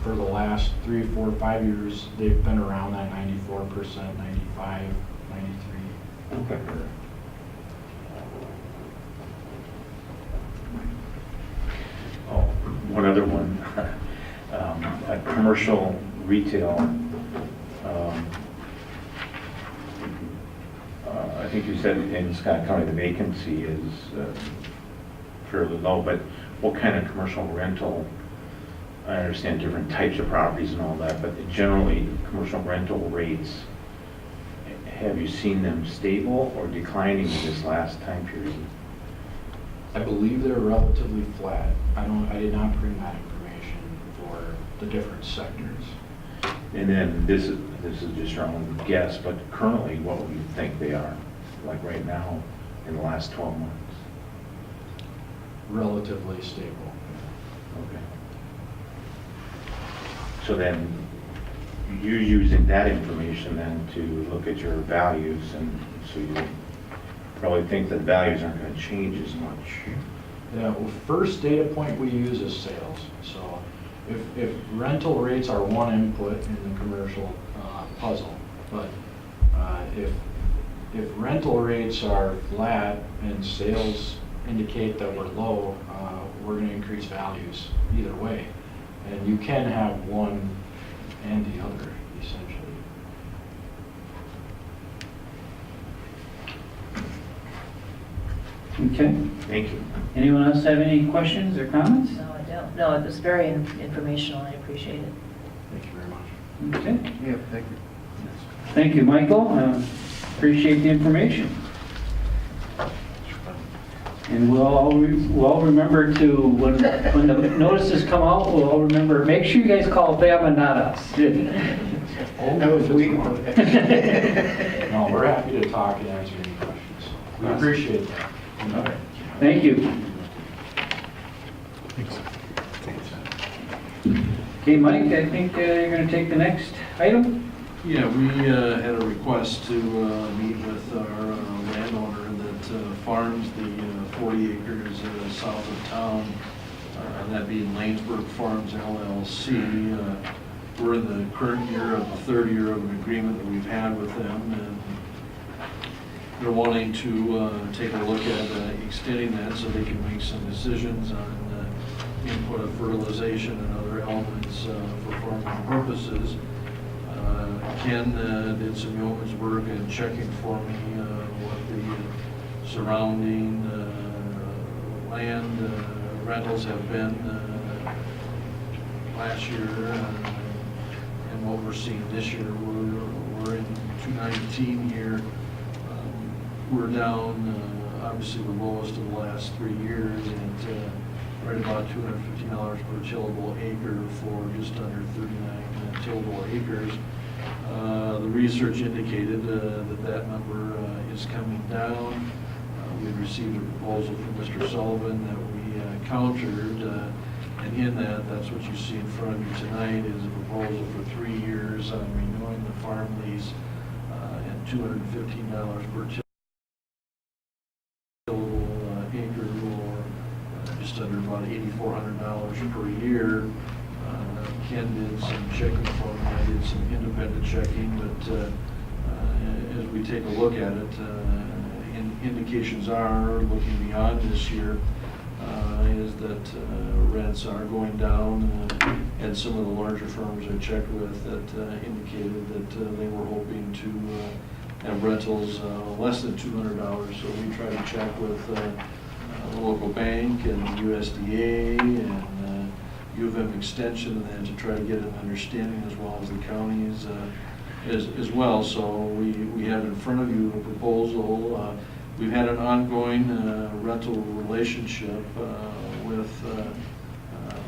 for the last 3, 4, 5 years, they've been around that 94%, 95, 93. Okay. Oh, one other one. Commercial retail. I think you said in Scott County the vacancy is fairly low, but what kind of commercial rental? I understand different types of properties and all that, but generally, commercial rental rates, have you seen them stable or declining in this last time period? I believe they're relatively flat. I did not bring that information for the different sectors. And then this is just your own guess, but currently, what would you think they are, like right now, in the last 12 months? Relatively stable. Okay. So then, you're using that information then to look at your values, and so you probably think that values aren't going to change as much. Yeah, well, first data point we use is sales. So if rental rates are one input in the commercial puzzle, but if rental rates are flat and sales indicate that we're low, we're going to increase values either way. And you can have one and the other, essentially. Okay. Thank you. Anyone else have any questions or comments? No, I don't. No, it was very informational. I appreciate it. Thank you very much. Okay. Yeah, thank you. Thank you, Michael. Appreciate the information. And we'll all remember to, when the notices come out, we'll all remember, make sure you guys call them and not us. That was weak. No, we're happy to talk and answer any questions. We appreciate that. All right. Thank you. Okay, Mike, I think you're going to take the next item. Yeah, we had a request to meet with our landowner that farms the 40 acres south of town, that being Lanesburg Farms LLC. We're in the current year of the third year of an agreement that we've had with them, and they're wanting to take a look at extending that so they can make some decisions on input of fertilization and other elements for farming purposes. Ken did some yeoman's work in checking for me what the surrounding land rentals have been last year and what we're seeing this year. We're in 2019 here. We're down, obviously the lowest of the last 3 years, and right about $250 per tillable acre for just under 39 tillable acres. The research indicated that number is coming down. We received a proposal from Mr. Sullivan that we countered, and in that's what you see in front of you tonight is a proposal for 3 years on renewing the farm lease at $215 per tillable acre, or just under about $8,400 per year. Ken did some checking for me, I did some independent checking, but as we take a look at it, indications are, looking beyond this year, is that rents are going down, and some of the larger firms I checked with that indicated that they were hoping to have rentals less than $200, so we try to check with the local bank and the USDA and U of M Extension, and then to try to get an understanding as well as the counties as well. So we have in front of you a proposal. We've had an ongoing rental relationship with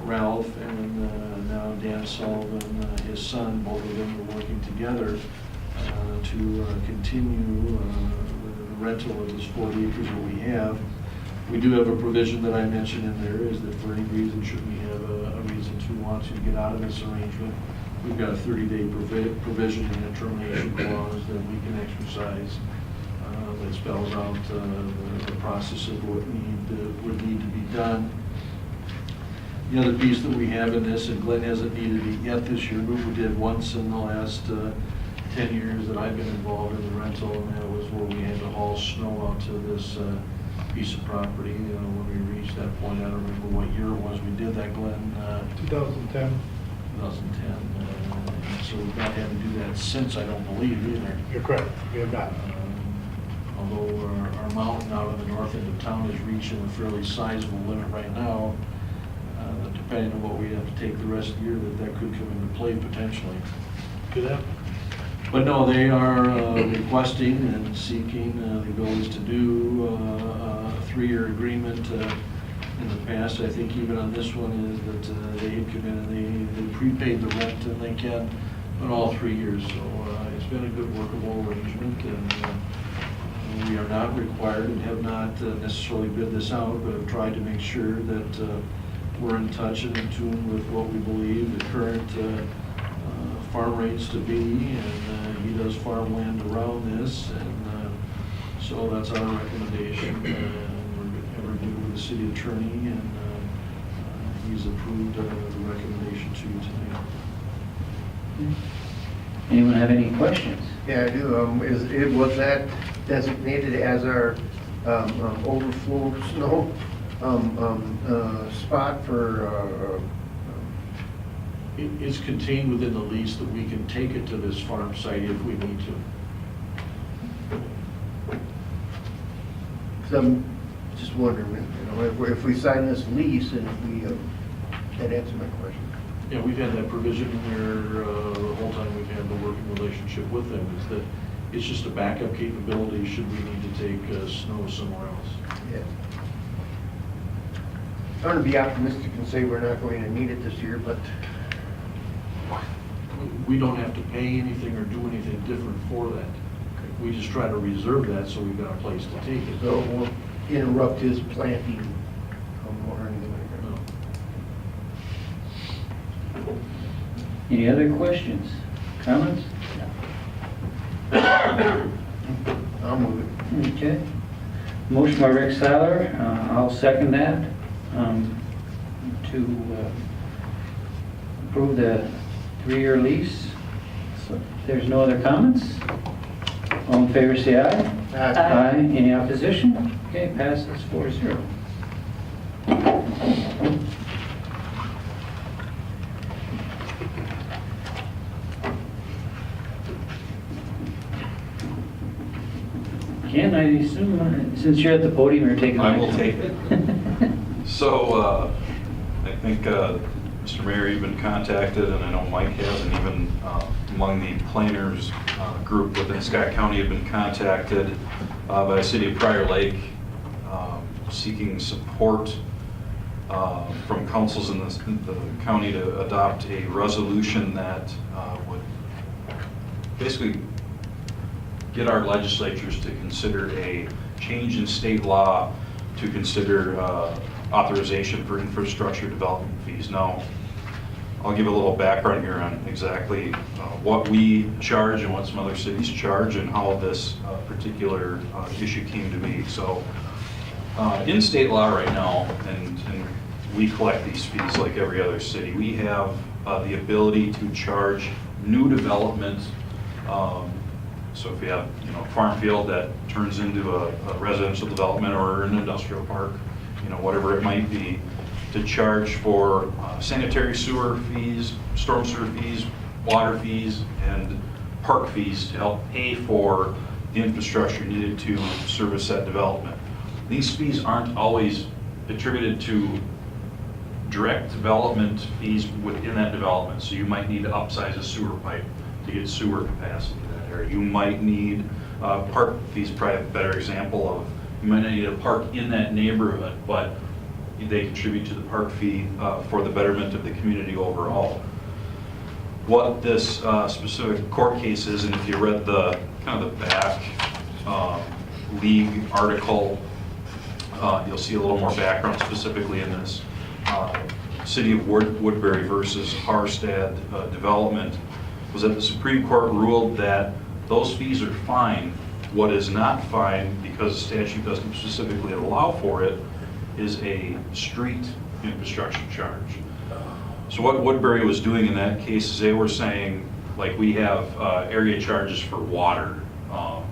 Ralph and now Dan Sullivan, his son. Both of them are working together to continue the rental of this 40 acres that we have. We do have a provision that I mentioned in there, is that for any reason, should we have a reason to want to get out of this arrangement, we've got a 30-day provision in the termination clause that we can exercise that spells out the process of what would need to be done. The other piece that we have in this, and Glenn hasn't needed it yet this year, but we did once in the last 10 years that I've been involved in the rental, and that was where we had to haul snow out to this piece of property. When we reached that point, I don't remember what year it was we did that, Glenn. 2010. 2010. So we've not had to do that since, I don't believe, either. You're correct, we have not. Although our mountain out in the north end of town is reaching a fairly sizable limit right now, depending on what we have to take the rest of the year, that could come into play potentially. Could happen. But no, they are requesting and seeking the abilities to do a 3-year agreement. In the past, I think even on this one, is that they had come in and they prepaid the rent, and they can on all 3 years. So it's been a good workable arrangement, and we are not required and have not necessarily bid this out, but have tried to make sure that we're in touch and in tune with what we believe the current farm rates to be, and he does farmland around this, and so that's our recommendation. We're going to review with the city attorney, and he's approved the recommendation to you tonight. Anyone have any questions? Yeah, I do. Was that designated as our overflow snow spot for? It's contained within the lease that we can take it to this farm site if we need to. So I'm just wondering, if we sign this lease and if we, that answers my question. Yeah, we've had that provision in there the whole time we've had the working relationship with them, is that it's just a backup capability should we need to take snow somewhere else. Yeah. I want to be optimistic and say we're not going to need it this year, but We don't have to pay anything or do anything different for that. We just try to reserve that so we've got a place to take it. so it won't interrupt his planting or anything like that. No. Any other questions, comments? I'll move it. Okay. Motion by Rick Seiler, I'll second that, to approve the 3-year lease. So if there's no other comments, all in favor say aye. Aye. Any opposition? Okay, passes 4-0. Ken, I assume, since you're at the podium, you're taking the I will next take it. So, I think, Mr. Mayor, you've been contacted, and I know Mike has, and even among the planners group within Scott County have been contacted by the city of Prior Lake seeking support from councils in the county to adopt a resolution that would basically get our legislatures to consider a change in state law to consider authorization for infrastructure development fees. Now, I'll give a little background here on exactly what we charge and what some other cities charge and how this particular issue came to be. So, in state law right now, and we collect these fees like every other city, we have the ability to charge new development. So if you have a farm field that turns into a residential development or an industrial park, whatever it might be, to charge for sanitary sewer fees, storm sewer fees, water fees, and park fees to help pay for the infrastructure needed to service that development. These fees aren't always attributed to direct development fees within that development. So you might need to upsize a sewer pipe to get sewer capacity in that area. You might need park fees, probably a better example of, you might not need a park in that neighborhood, but they contribute to the park fee for the betterment of the community overall. What this specific court case is, and if you read the kind of the back league article, you'll see a little more background specifically in this. City of Woodbury versus Harstad development was that the Supreme Court ruled that those fees are fine. What is not fine, because the statute doesn't specifically allow for it, is a street infrastructure charge. So what Woodbury was doing in that case is they were saying, like, we have area charges for water.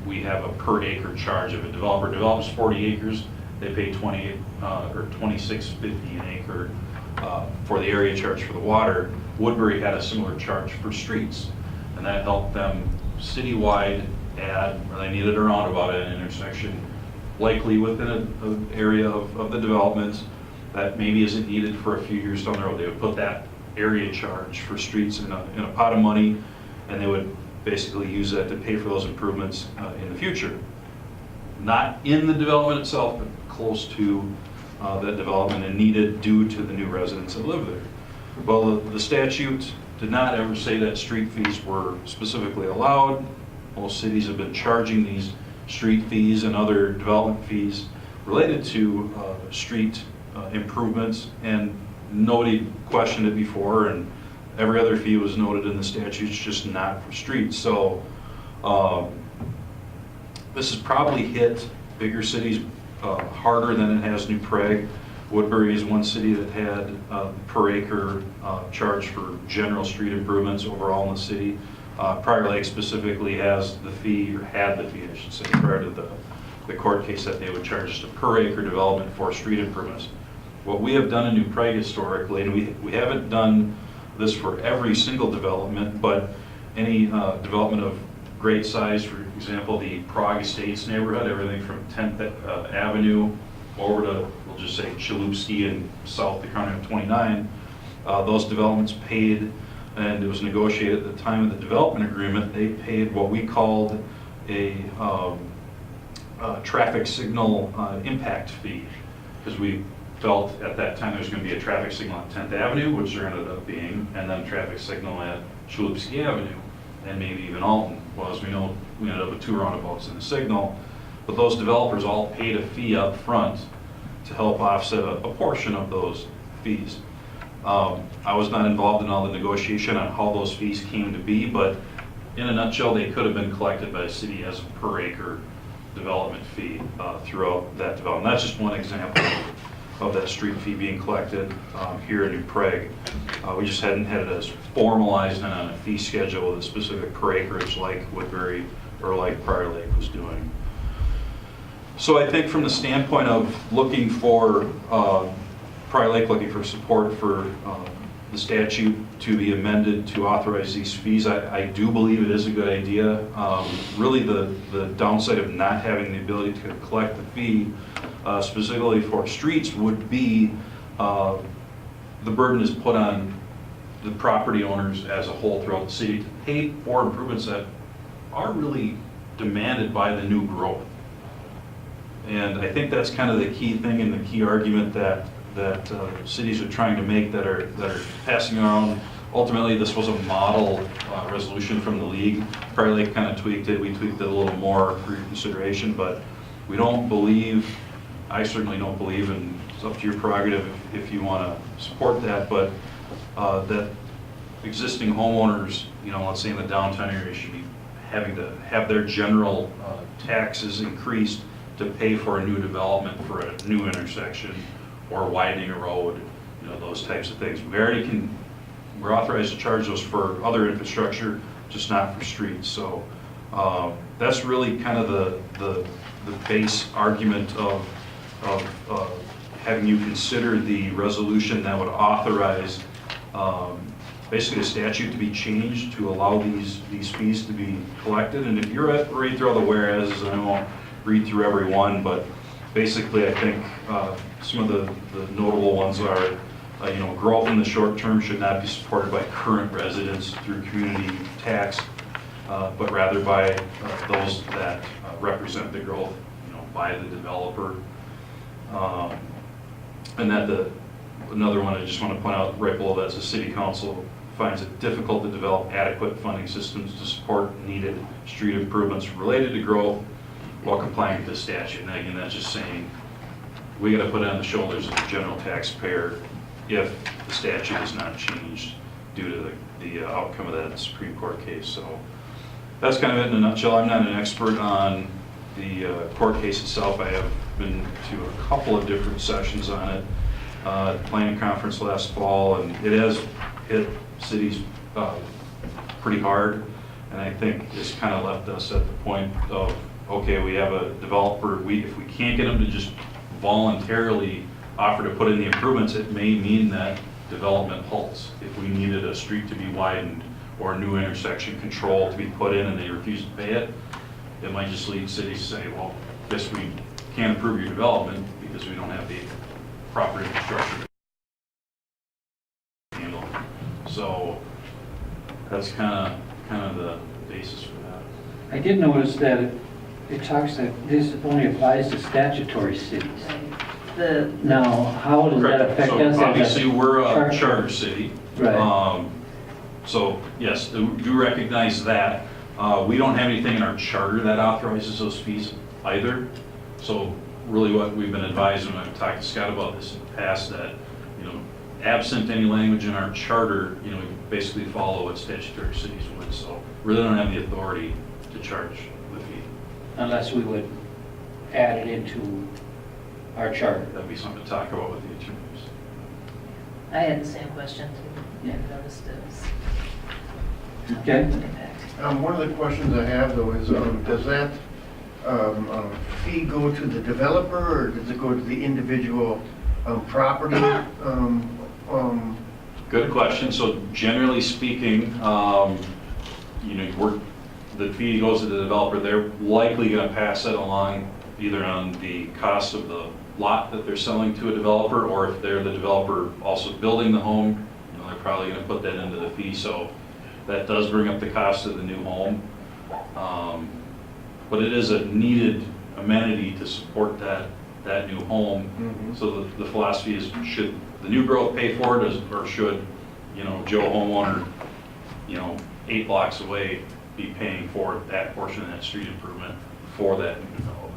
We have a per acre charge. If a developer develops 40 acres, they pay 20 or $26.50 an acre for the area charge for the water. Woodbury had a similar charge for streets, and that helped them citywide add, or they needed a roundabout at an intersection, likely within an area of the development that maybe isn't needed for a few years down the road. They would put that area charge for streets in a pot of money, and they would basically use that to pay for those improvements in the future. Not in the development itself, but close to that development and needed due to the new residents that live there. Well, the statute did not ever say that street fees were specifically allowed. Most cities have been charging these street fees and other development fees related to street improvements, and nobody questioned it before, and every other fee was noted in the statutes, just not for streets. So this has probably hit bigger cities harder than it has New Prague. Woodbury is one city that had per acre charge for general street improvements overall in the city. Prior Lake specifically has the fee, or had the fee, I should say, prior to the court case, that they would charge just a per acre development for street improvements. What we have done in New Prague historically, and we haven't done this for every single development, but any development of great size, for example, the Prague Estates neighborhood, everything from 10th Avenue over to, we'll just say, Chalupski and south the county of 29, those developments paid, and it was negotiated at the time of the development agreement, they paid what we called a traffic signal impact fee, because we felt at that time there was going to be a traffic signal at 10th Avenue, which there ended up being, and then traffic signal at Chalupski Avenue, and maybe even Alton. Well, as we know, we ended up with 2 roundabouts and a signal, but those developers all paid a fee up front to help offset a portion of those fees. I was not involved in all the negotiation on how those fees came to be, but in a nutshell, they could have been collected by the city as a per acre development fee throughout that development. That's just one example of that street fee being collected here in New Prague. We just hadn't had it as formalized and on a fee schedule with a specific per acreage like Woodbury or like Prior Lake was doing. So I think from the standpoint of looking for, Prior Lake looking for support for the statute to be amended to authorize these fees, I do believe it is a good idea. Really the downside of not having the ability to collect the fee specifically for streets would be the burden is put on the property owners as a whole throughout the city to pay for improvements that are really demanded by the new growth. And I think that's kind of the key thing and the key argument that cities are trying to make that are passing around. Ultimately, this was a model resolution from the league. Prior Lake kind of tweaked it. We tweaked it a little more for your consideration, but we don't believe, I certainly don't believe, and it's up to your prerogative if you want to support that, but that existing homeowners, let's say in the downtown area, should be having to have their general taxes increased to pay for a new development for a new intersection or widening a road, those types of things. We're authorized to charge those for other infrastructure, just not for streets. So that's really kind of the base argument of having you consider the resolution that would authorize basically a statute to be changed to allow these fees to be collected. And if you're ready through all the whereas, I won't read through every one, but basically, I think some of the notable ones are, growth in the short term should not be supported by current residents through community tax, but rather by those that represent the growth, by the developer. And that another one I just want to point out right below that is the city council finds it difficult to develop adequate funding systems to support needed street improvements related to growth while complying with the statute. And again, that's just saying we got to put it on the shoulders of the general taxpayer if the statute is not changed due to the outcome of that Supreme Court case. So that's kind of it in a nutshell. I'm not an expert on the court case itself. I have been to a couple of different sessions on it. Planning conference last fall, and it has hit cities pretty hard, and I think it's kind of left us at the point of, okay, we have a developer, if we can't get them to just voluntarily offer to put in the improvements, it may mean that development halts. If we needed a street to be widened or a new intersection control to be put in and they refuse to pay it, it might just lead cities to say, well, guess we can't approve your development because we don't have the proper infrastructure to handle. So that's kind of the basis for that. I did notice that it talks that this only applies to statutory cities. Now, how does that affect So us? obviously, we're a charter city. Right. So yes, do recognize that. We don't have anything in our charter that authorizes those fees either. So really what we've been advised, and I've talked to Scott about this in the past, that, absent any language in our charter, we basically follow what statutory cities would. So really don't have the authority to charge the fee. Unless we would add it into our charter. That'd be something to talk about with the attorneys. I had the same question too. Never noticed it was Okay. impact. One of the questions I have though is, does that fee go to the developer or does it go to the individual property? Good question. So generally speaking, the fee goes to the developer. They're likely going to pass it along either on the cost of the lot that they're selling to a developer, or if they're the developer also building the home, they're probably going to put that into the fee. So that does bring up the cost of the new home. But it is a needed amenity to support that new home. Mm-hmm. So the philosophy is, should the new growth pay for it, or should, Joe homeowner, 8 blocks away be paying for that portion of that street improvement for that new development?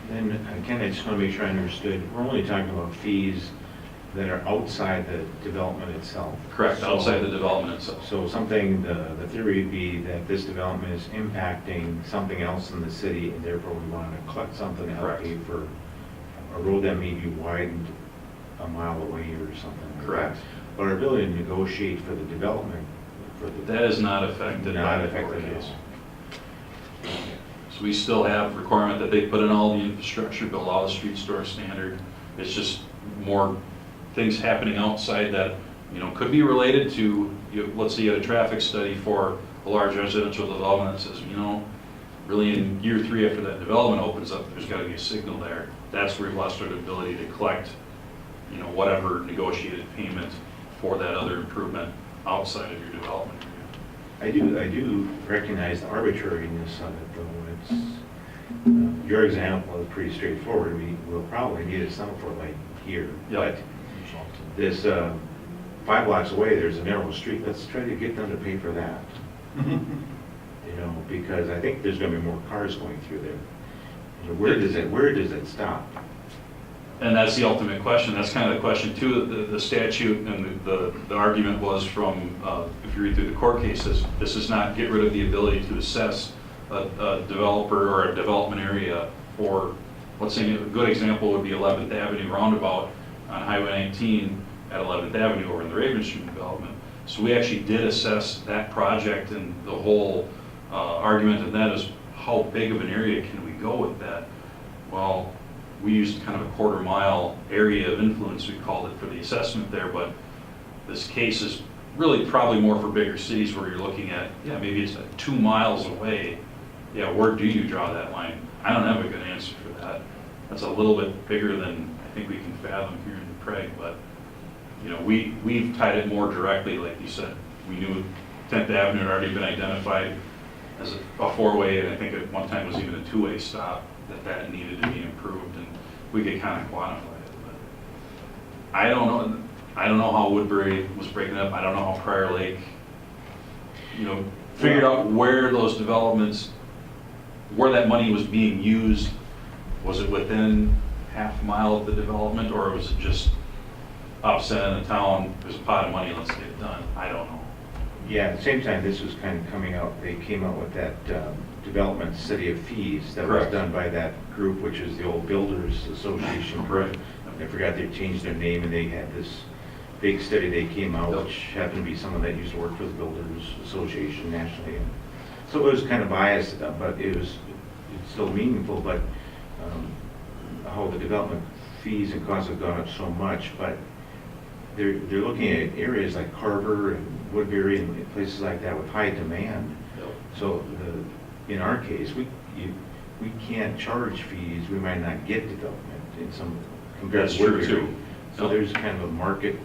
Then, Ken, I just want to make sure I understood. We're only talking about fees that are outside the development itself. Correct, So- outside the development itself. So something, the theory would be that this development is impacting something else in the city, and therefore we want to collect something out Correct. pay for a road that may be widened a mile away or something like that. Correct. But our ability to negotiate for the development, for the. That is not affected by Not the affected court at case. all. So we still have requirement that they put in all the infrastructure, build all the street store standard. It's just more things happening outside that, could be related to, let's say you had a traffic study for a large residential development that says, really in year 3 after that development opens up, there's got to be a signal there. That's where we've lost our ability to collect, whatever negotiated payment for that other improvement outside of your development area. I do recognize the arbitrariness of it, though. It's, your example is pretty straightforward. We will probably need a sum for like here. Yep. But this 5 blocks away, there's a narrow street. Let's try to get them to pay for that. Because I think there's going to be more cars going through there. Where does it stop? And that's the ultimate question. That's kind of the question too. The statute and the argument was from, if you read through the court cases, this is not get rid of the ability to assess a developer or a development area for, let's say a good example would be 11th Avenue roundabout on Highway 19 at 11th Avenue over in the Raven Street development. So we actually did assess that project, and the whole argument in that is how big of an area can we go with that? Well, we used kind of a 1/4 mile area of influence, we called it, for the assessment there, but this case is really probably more for bigger cities where you're looking at, maybe it's 2 miles away, yeah, where do you draw that line? I don't have a good answer for that. That's a little bit bigger than I think we can fathom here in Prague, but, you know, we've tied it more directly, like you said. We knew 10th Avenue had already been identified as a four-way, and I think at one time it was even a two-way stop, that needed to be improved, and we could kind of quantify it. But I don't know how Woodbury was breaking up. I don't know how Prior Lake, you know, figured out where those developments, where that money was being used. Was it within half a mile of the development, or was it just upset in the town, there's a pot of money, let's get it done? I don't know. Yeah, at the same time, this was kind of coming out, they came out with that development city of fees that was Correct. done by that group, which is the old Builders Association. Correct. I forgot they changed their name, and they had this big study they came out, Yep. which happened to be someone that used to work for the Builders Association nationally. And so it was kind of biased, but it's still meaningful, but how the development fees and costs have gone up so much, but they're looking at areas like Carver and Woodbury and places like that with high demand. Yep. So in our case, we can't charge fees, we might not get development in some compared That's to true, Woodbury. too. So there's kind of a market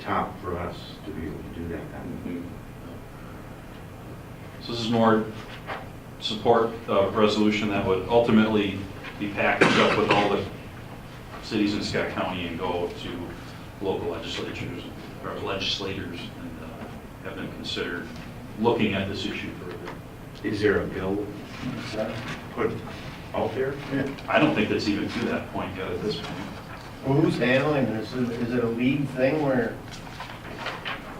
top for us to be able to do that kind of thing. So this is more support resolution that would ultimately be packaged up with all the cities in Scott County and go to local legislators and have them consider looking at this issue further. Is there a bill put out there? I don't think that's even to that point yet at this point. Well, who's handling this? Is it a league thing where?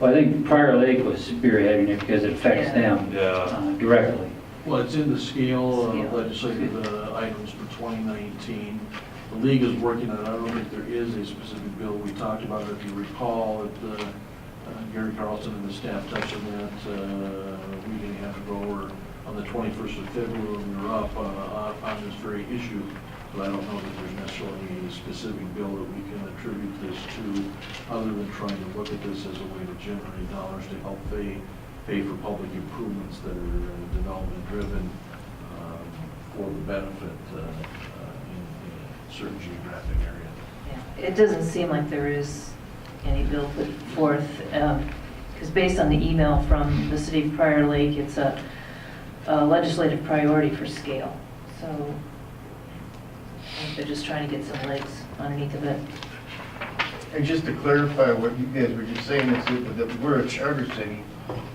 Well, I think Prior Lake was spearheading it because it affects Yeah. them Yeah. directly. Well, it's in the scale Scale. of legislative items for 2019. The league is working on it. I don't think there is a specific bill. We talked about it, if you recall, at Gary Carlson and the staff touched on that a week and a half ago, or on the 21st of February, when we were up on this very issue. But I don't know that there's necessarily a specific bill that we can attribute this to, other than trying to look at this as a way to generate dollars to help pay for public improvements that are development driven for the benefit in a certain geographic area. Yeah. It doesn't seem like there is any bill put forth, because based on the email from the city of Prior Lake, it's a legislative priority for scale. So I think they're just trying to get some legs underneath of it. And just to clarify what you guys were just saying, is that we're a charter city,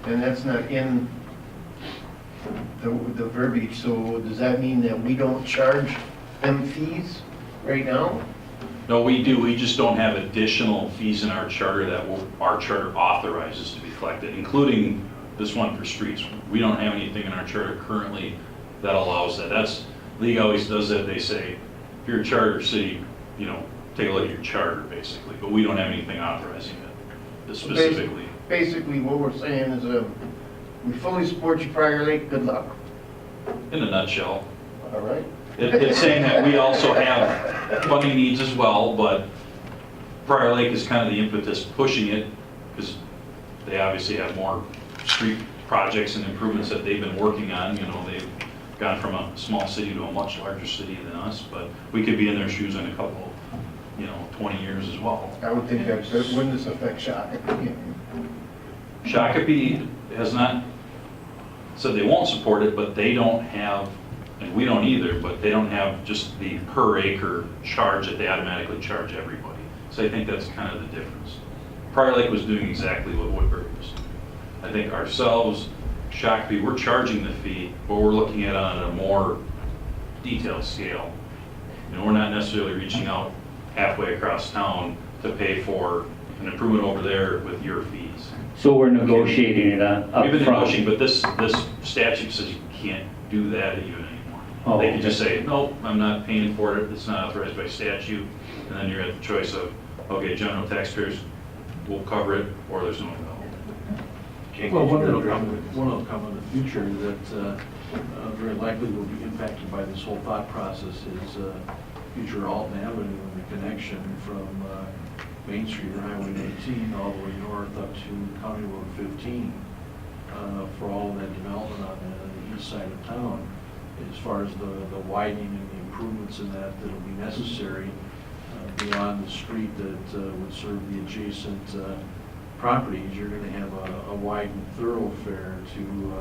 and that's not in the verbiage. So does that mean that we don't charge them fees right now? No, we do. We just don't have additional fees in our charter that our charter authorizes to be collected, including this one for streets. We don't have anything in our charter currently that allows that. League always does that. They say, if you're a charter city, you know, take a look at your charter, basically. But we don't have anything authorizing it specifically. Basically, what we're saying is we fully support you, Prior Lake. Good luck. In a nutshell. All right. It's saying that we also have funding needs as well, but Prior Lake is kind of the impetus pushing it, because they obviously have more street projects and improvements that they've been working on. You know, they've gone from a small city to a much larger city than us, but we could be in their shoes in a couple, 20 years as well. I would think that wouldn't this affect Shakopee? Shakopee has not said they won't support it, but they don't have, and we don't either, but they don't have just the per acre charge that they automatically charge everybody. So I think that's kind of the difference. Prior Lake was doing exactly what Woodbury was doing. I think ourselves, Shakopee, we're charging the fee, but we're looking at it on a more detailed scale. We're not necessarily reaching out halfway across town to pay for an improvement over there with your fees. So we're negotiating it up front. We've been negotiating, but this statute says you can't do that even anymore. Oh, They can just okay. say, nope, I'm not paying for it, it's not authorized by statute, and then you're at the choice of, okay, general taxpayers will cover it, or there's no development. Well, one that'll come in the future that very likely will be impacted by this whole thought process is future Alton Avenue and the connection from Main Street or Highway 19 all the way north up to County Road 15 for all of that development on the east side of town, as far as the widening and the improvements in that that'll be necessary beyond the street that would serve the adjacent properties. You're going to have a widened thoroughfare to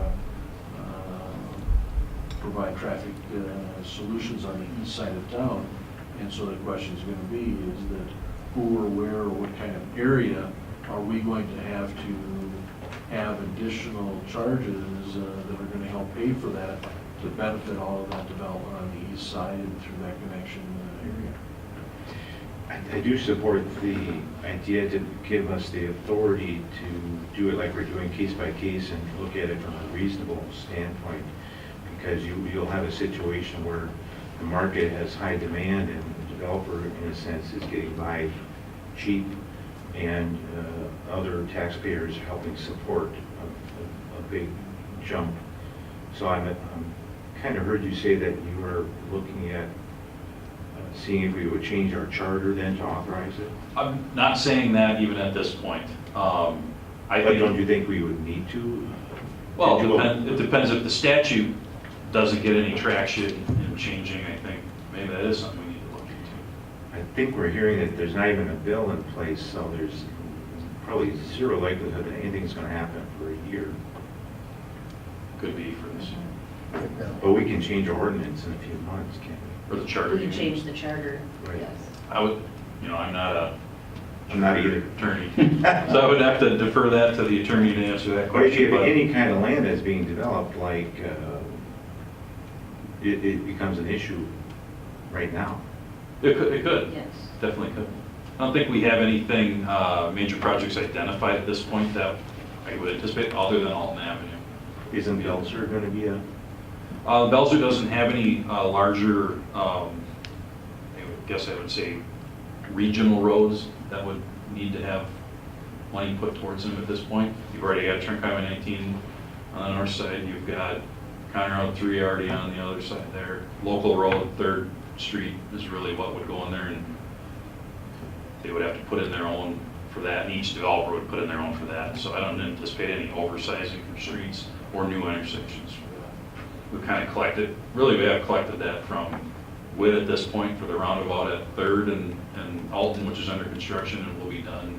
provide traffic solutions on the east side of town. And so the question is going to be is that who or where or what kind of area are we going to have additional charges that are going to help pay for that to benefit all of that development on the east side and through that connection area. I do support the idea to give us the authority to do it like we're doing case by case and look at it from a reasonable standpoint, because you'll have a situation where the market has high demand and the developer, in a sense, is getting by cheap, and other taxpayers are helping support a big jump. So I'm kind of heard you say that you are looking at seeing if we would change our charter then to authorize it. I'm not saying that even at this point. I But think, don't you think we would need to? well, it depends if the statute doesn't get any traction in changing. I think maybe that is something we need to look into. I think we're hearing that there's not even a bill in place, so there's probably zero likelihood that anything's going to happen for a year. Could be for this, But we can change our ordinance in a few months, can't or the charter. We can change the charter, Right. yes. I would, I'm not we? I'm not either. attorney, so I would have to defer that to the attorney to answer that But if you question. have But any kind of land that's being developed, like, it becomes an issue right now. it could, Yes. definitely could. I don't think we have anything, major projects identified at this point that I would anticipate other than Alton Avenue. Isn't Belzer going to be a, Belzer doesn't have any larger, I guess I would say, regional roads that would need to have money put towards them at this point. You've already got Trunk Highway 19 on the north side. You've got County Road 3 already on the other side there. Local Road, 3rd Street is really what would go in there, and they would have to put in their own for that, and each developer would put in their own for that. So I don't anticipate any oversizing for streets or new intersections for that. We kind of collected, really we have collected that from WIT at this point for the roundabout at 3rd and Alton, which is under construction and will be done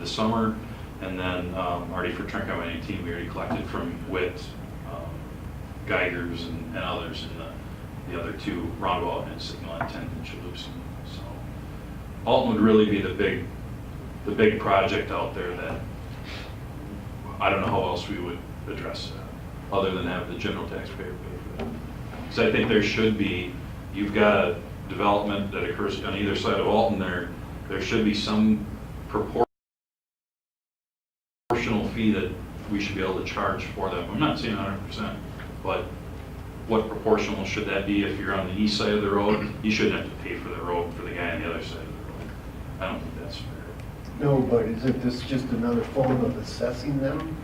this summer. And then already for Trunk Highway 19, we already collected from WIT, Geigers and others in the other two, roundabout and signal at 10th and Chalupson. So Alton would really be the big project out there that I don't know how else we would address that, other than have the general taxpayer pay for that. So I think there should be, you've got a development that occurs on either side of Alton there should be some proportional fee that we should be able to charge for them. I'm not saying 100%, but what proportional should that be? If you're on the east side of the road, you shouldn't have to pay for the road for the guy on the other side of the road. I don't think that's fair. No, but isn't this just another form of assessing them?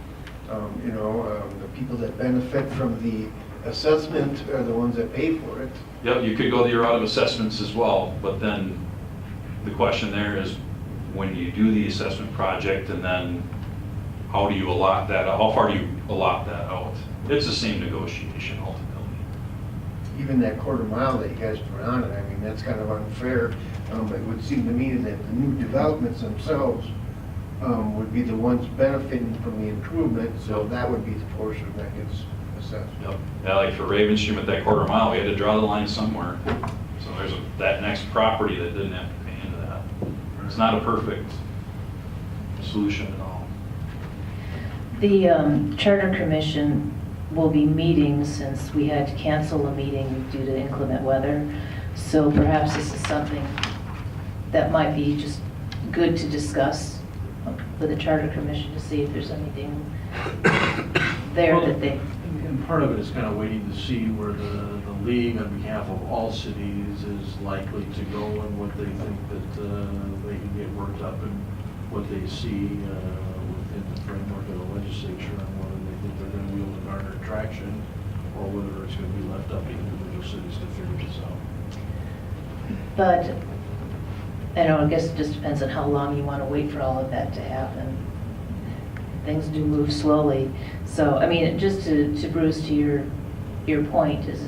The people that benefit from the assessment are the ones that pay for it. Yep, you could go the route of assessments as well, but then the question there is when you do the assessment project, and then how do you allot that, how far do you allot that out? It's the same negotiation ultimately. Even that quarter mile that you guys put on it, I mean, that's kind of unfair. It would seem to me that the new developments themselves would be the ones benefiting from the improvement, so that would be the portion that gets assessed. Yep. Yeah, like for Raven Stream at that quarter mile, we had to draw the line somewhere. So there's that next property that didn't have to pay into that. It's not a perfect solution at all. The Charter Commission will be meeting since we had to cancel a meeting due to inclement weather. So perhaps this is something that might be just good to discuss with the Charter Commission to see if there's anything there that they... And part of it is kind of waiting to see where the league on behalf of all cities is likely to go and what they think that they can get worked up and what they see within the framework of the legislature and whether they think they're going to be able to garner traction or whether it's going to be left up to individual cities to figure this out. But, I guess it just depends on how long you want to wait for all of that to happen. Things do move slowly. So, just to Bruce, to your your point, is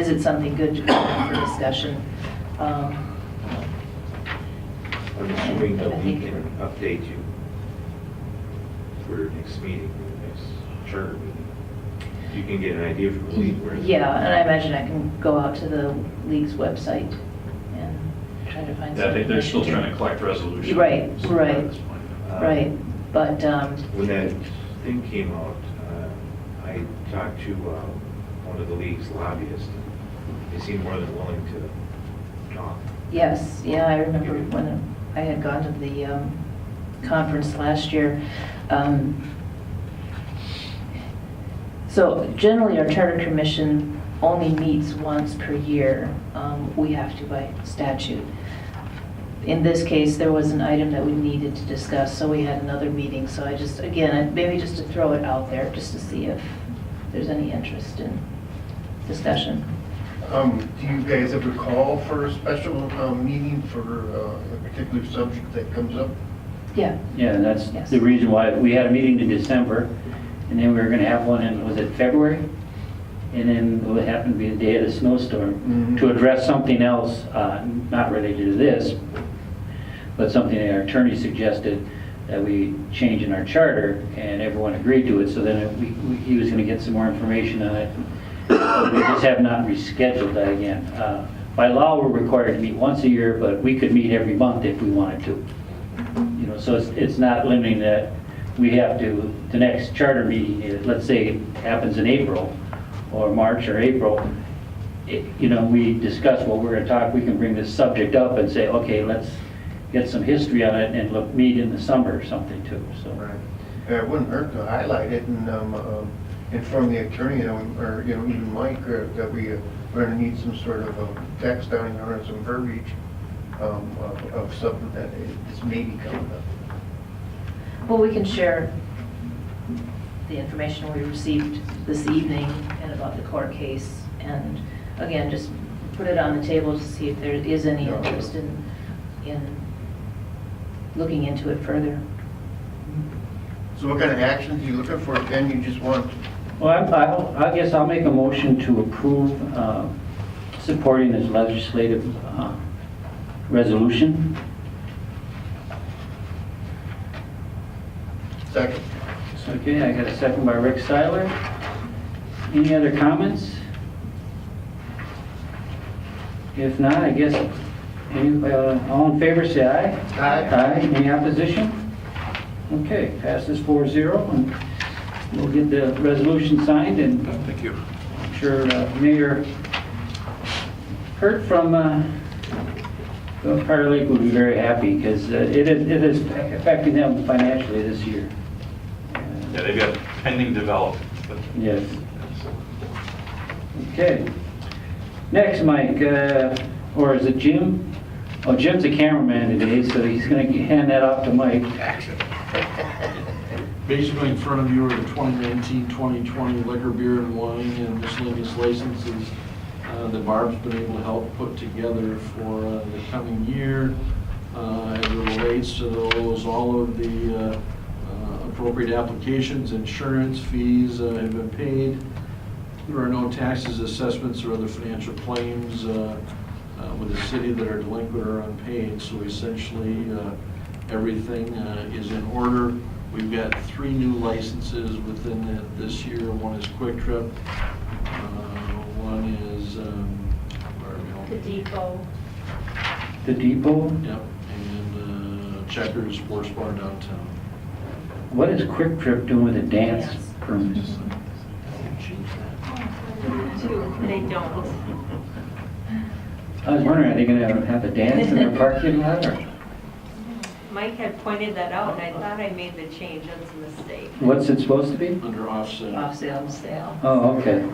it something good to come up for discussion? I'm assuming that I we think- can update you for your next meeting, your next charter meeting. You can get an idea from the league where. Yeah, and I imagine I can go out to the league's website and try to find some. Yeah, they're still information. trying to collect resolutions. Right, right. At this point. Right, but, When that thing came out, I talked to one of the league's lobbyists. They seemed more than willing to talk. yes, yeah, I remember when I had gone to the conference last year. So generally, our charter commission only meets once per year. We have to by statute. In this case, there was an item that we needed to discuss, so we had another meeting. So I just, again, maybe just to throw it out there, just to see if there's any interest in discussion. Do you guys ever call for a special meeting for a particular subject that comes up? Yeah, Yeah, and that's Yes. the reason why we had a meeting in December, and then we were gonna have one in, was it February? And then it happened to be the day of the snowstorm, Mhm. to address something else, not related to this, but something that our attorney suggested that we change in our charter, and everyone agreed to it, so then he was gonna get some more information on it. We just have not rescheduled that again. By law, we're required to meet once a year, but we could meet every month if we wanted to. You know, so it's not limiting that we have to, the next charter meeting, let's say it happens in April, or March or April, you know, we discuss what we're gonna talk, we can bring this subject up and say, okay, let's get some history on it and look, meet in the summer or something too, so. Right. It wouldn't hurt to highlight it and inform the attorney, or, you know, even Mike, that we're gonna need some sort of a text down there or some verbiage of something that is maybe coming up. well, we can share the information we received this evening and about the court case. And again, just put it on the table to see if there is any interest in looking into it further. So what kind of actions are you looking for, Ken? You just want, Well, I guess I'll make a motion to approve supporting this legislative resolution. second? Okay, I got a second by Rick Seiler. Any other comments? If not, I guess, all in favor, say aye. Aye. Any opposition? Okay, passes 4-0, and we'll get the resolution signed, and Thank you. I'm sure Mayor Hurt from Prior Lake will be very happy, because it is affecting them financially this year. Yeah, they've got pending development. but- Yes. Okay. Next, Mike, or is it Jim? Oh, Jim's a cameraman today, so he's going to hand that off to Mike. Basically, in front of you are the 2019-2020 liquor, beer, and wine and miscellaneous licenses that Barb's been able to help put together for the coming year. As it relates to those, all of the appropriate applications, insurance fees have been paid. There are no taxes, assessments, or other financial claims with the city that are delinquent or unpaid. So essentially, everything is in order. We've got 3 new licenses within this year. One is Quick Trip. One is, where are we The going? depot. The depot? Yep, and Checkers Sports Bar downtown. What is Quick Trip doing with a dance Dance. permit? They don't. I was wondering, are they going to have a dance in their parking lot, or Mike had pointed that out, and I thought I made the change. That's a mistake. what's it supposed to be? Under offset. Off sale. Oh, okay.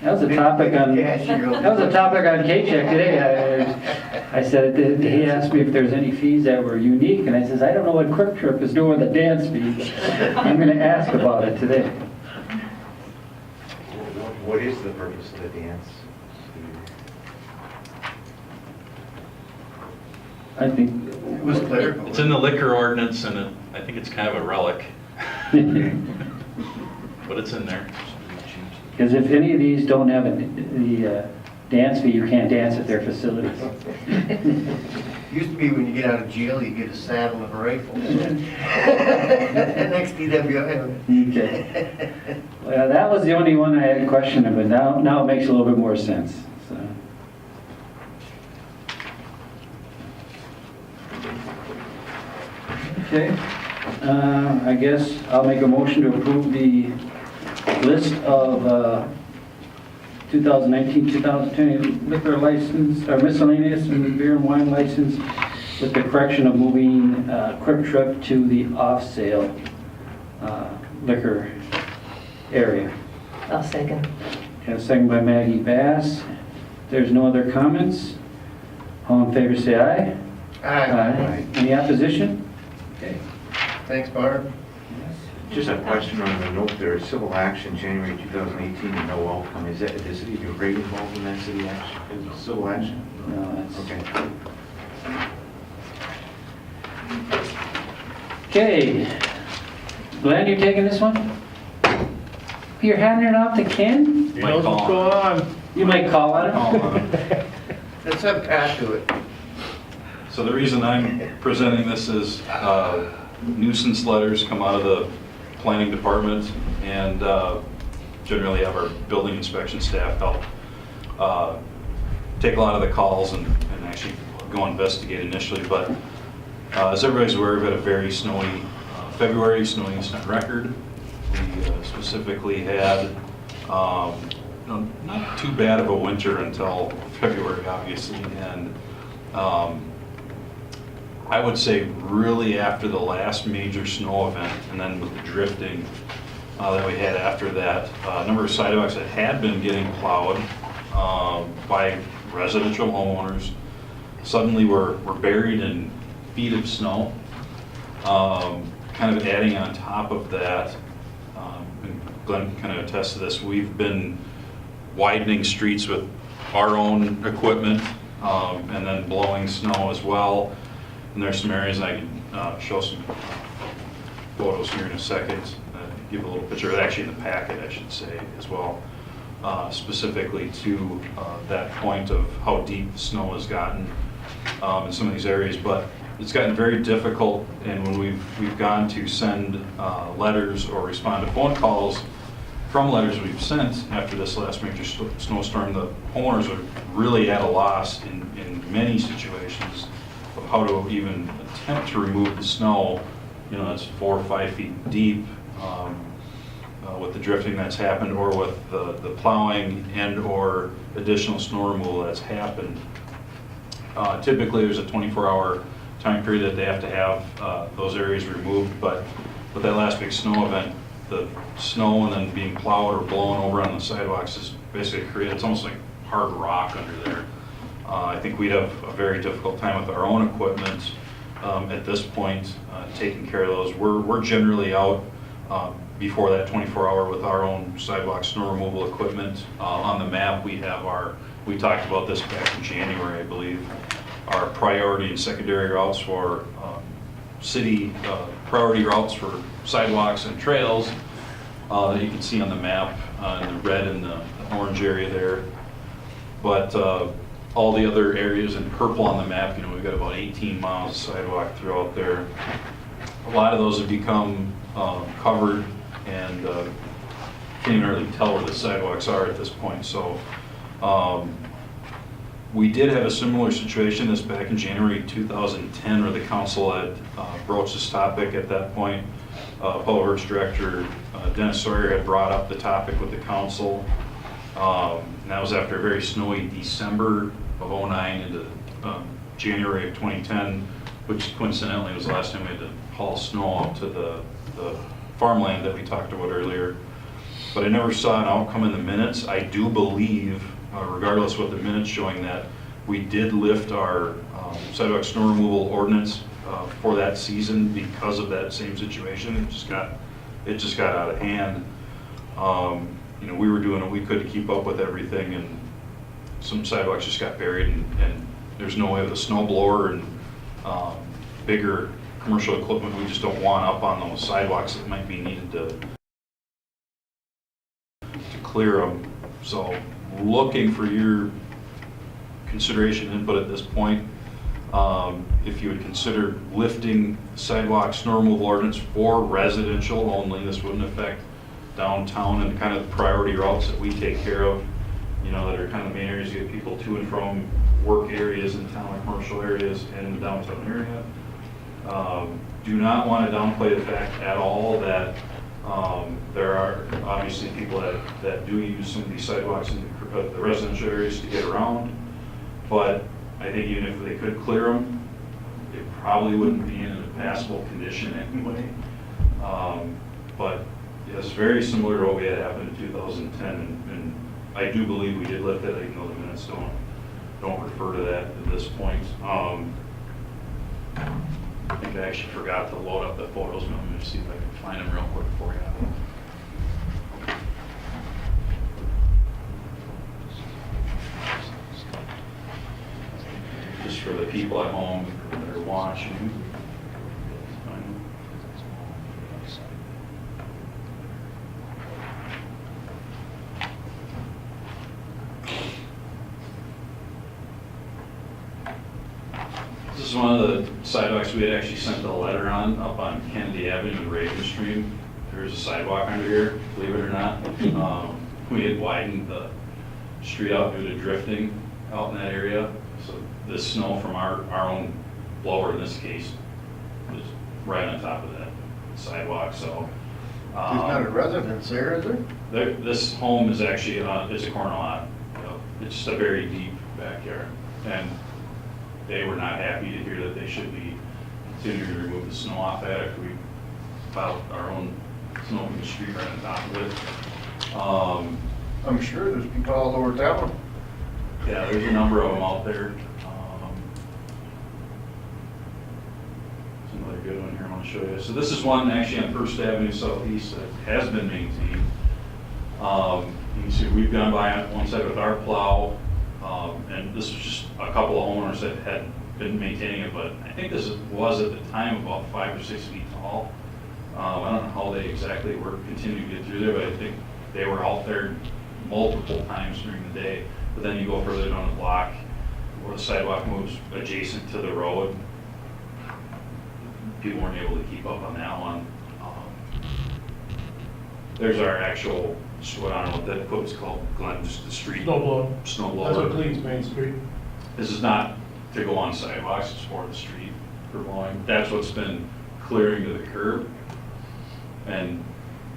That was a topic on, that was a topic on K-Check today. I said, he asked me if there's any fees that were unique, and I says, I don't know what Quick Trip is doing with the dance fee. I'm going to ask about it today. What is the purpose of the dance? I think, It was clerical. It's in the liquor ordinance, and I think it's kind of a relic, but it's in there. Because if any of these don't have the dance fee, you can't dance at their facilities. Used to be when you get out of jail, you get a saddle and a rifle. Next DWI. Okay. Well, that was the only one I had a question of, but now it makes a little bit more sense, so. Okay, I guess I'll make a motion to approve the list of 2019-2020 liquor license, or miscellaneous and beer and wine license with the correction of moving Quick Trip to the off-sale liquor area. I'll second. Okay, second by Maggie Bass. If there's no other comments, all in favor say aye. Aye. Any opposition? Okay. Thanks, Barb. Just a question on the note there, civil action, January 2018, and no outcome. Is that, the city of Prague involved in that city action, is it civil action? No, that's... Okay. Okay. Glenn, you taking this one? You're handing it off to Ken? He knows what's going on. You might call on him. Let's have Pat do it. So the reason I'm presenting this is nuisance letters come out of the planning department, and generally have our building inspection staff help take a lot of the calls and actually go investigate initially. But as everybody's aware, we've had a very snowy February, snowiest on record. We specifically had not too bad of a winter until February, obviously, and I would say really after the last major snow event, and then with the drifting that we had after that, a number of sidewalks that had been getting plowed by residential homeowners suddenly were buried in feet of snow. Kind of adding on top of that, and Glenn kind of attests to this, we've been widening streets with our own equipment and then blowing snow as well. And there's some areas I can show some photos here in a second, give a little picture, actually in the packet, I should say, as well, specifically to that point of how deep the snow has gotten in some of these areas. But it's gotten very difficult, and when we've gone to send letters or respond to phone calls from letters we've sent after this last major snowstorm, the homeowners are really at a loss in many situations of how to even attempt to remove the snow, you know, that's 4 or 5 feet deep, with the drifting that's happened, or with the plowing and or additional snow removal that's happened. Typically there's a 24-hour time period that they have to have those areas removed, but with that last big snow event, the snow and then being plowed or blown over on the sidewalks is basically created, it's almost like hard rock under there. I think we'd have a very difficult time with our own equipment at this point, taking care of those. We're generally out before that 24-hour with our own sidewalk snow removal equipment. On the map, we have we talked about this back in January, I believe, our priority and secondary routes for city priority routes for sidewalks and trails that you can see on the map in the red and the orange area there. But all the other areas in purple on the map, you know, we've got about 18 miles of sidewalk throughout there. A lot of those have become covered, and can't even really tell where the sidewalks are at this point. So we did have a similar situation this back in January 2010, where the council had broached this topic at that point. Public Works Director Dennis Sawyer had brought up the topic with the council. And that was after a very snowy December of 2009 into January of 2010, which coincidentally was the last time we had to haul snow out to the farmland that we talked about earlier. But I never saw an outcome in the minutes. I do believe, regardless of what the minutes showing, that we did lift our sidewalk snow removal ordinance for that season because of that same situation. It just got out of hand. You know, we were doing what we could to keep up with everything, and some sidewalks just got buried, and there's no way with a snow blower and bigger commercial equipment, we just don't want up on those sidewalks that might be needed to clear them. So looking for your consideration input at this point. If you would consider lifting sidewalk snow removal ordinance for residential only, this wouldn't affect downtown and kind of the priority routes that we take care of, you know, that are kind of main areas to get people to and from work areas in town, like commercial areas and in the downtown area. Do not want to downplay the fact at all that there are obviously people that do use some of these sidewalks in the residential areas to get around. But I think even if they could clear them, it probably wouldn't be in a passable condition anyway. But yes, very similar to what we had happen in 2010, and I do believe we did lift it, even though the minutes don't refer to that at this point. I think I actually forgot to load up the photos, but I'm going to see if I can find them real quick for you. Just for the people at home that are watching. This is one of the sidewalks we had actually sent a letter on up on Kennedy Avenue and Raven Street. There's a sidewalk under here, believe it or not. We had widened the street out due to drifting out in that area. So this snow from our own blower in this case was right on top of that sidewalk. So There's not a residence there, is there? this home is actually it's a corner lot. You know, it's just a very deep backyard, and they were not happy to hear that they should be continuing to remove the snow off that after we piled our own snow from the street right on top of it. I'm sure there's people all over town. Yeah, there's a number of them out there. There's another good one here I want to show you. So this is one actually on First Avenue Southeast that has been maintained. You can see we've gone by on one side with our plow, and this was just a couple of homeowners that had been maintaining it, but I think this was at the time about 5 or 6 feet tall. I don't know how they exactly were continuing to get through there, but I think they were out there multiple times during the day. But then you go further down the block where the sidewalk moves adjacent to the road. People weren't able to keep up on that one. There's our actual, I don't know what that equipment's called, Glenn, just the street. Snow blower. That's what cleans Main Street. This is not to go on sidewalks, it's for the street for blowing. That's what's been clearing to the curb. And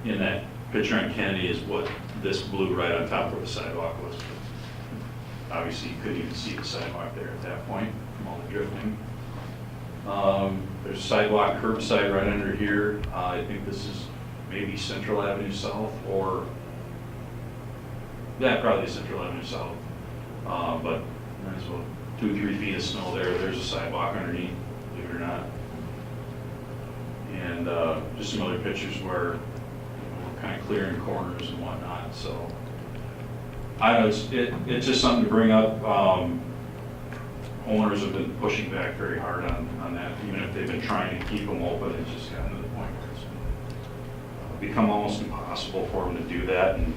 in that picture on Kennedy is what this blew right on top where the sidewalk was. Obviously, you couldn't even see the sidewalk there at that point from all the drifting. There's a sidewalk curbside right under here. I think this is maybe Central Avenue South or, yeah, probably Central Avenue South. But might as well 2 or 3 feet of snow there. There's a sidewalk underneath, believe it or not. And just some other pictures where we're kind of clearing corners and whatnot. So I know it's just something to bring up. Owners have been pushing back very hard on that, even if they've been trying to keep them open. It's just gotten to the point where it's become almost impossible for them to do that. And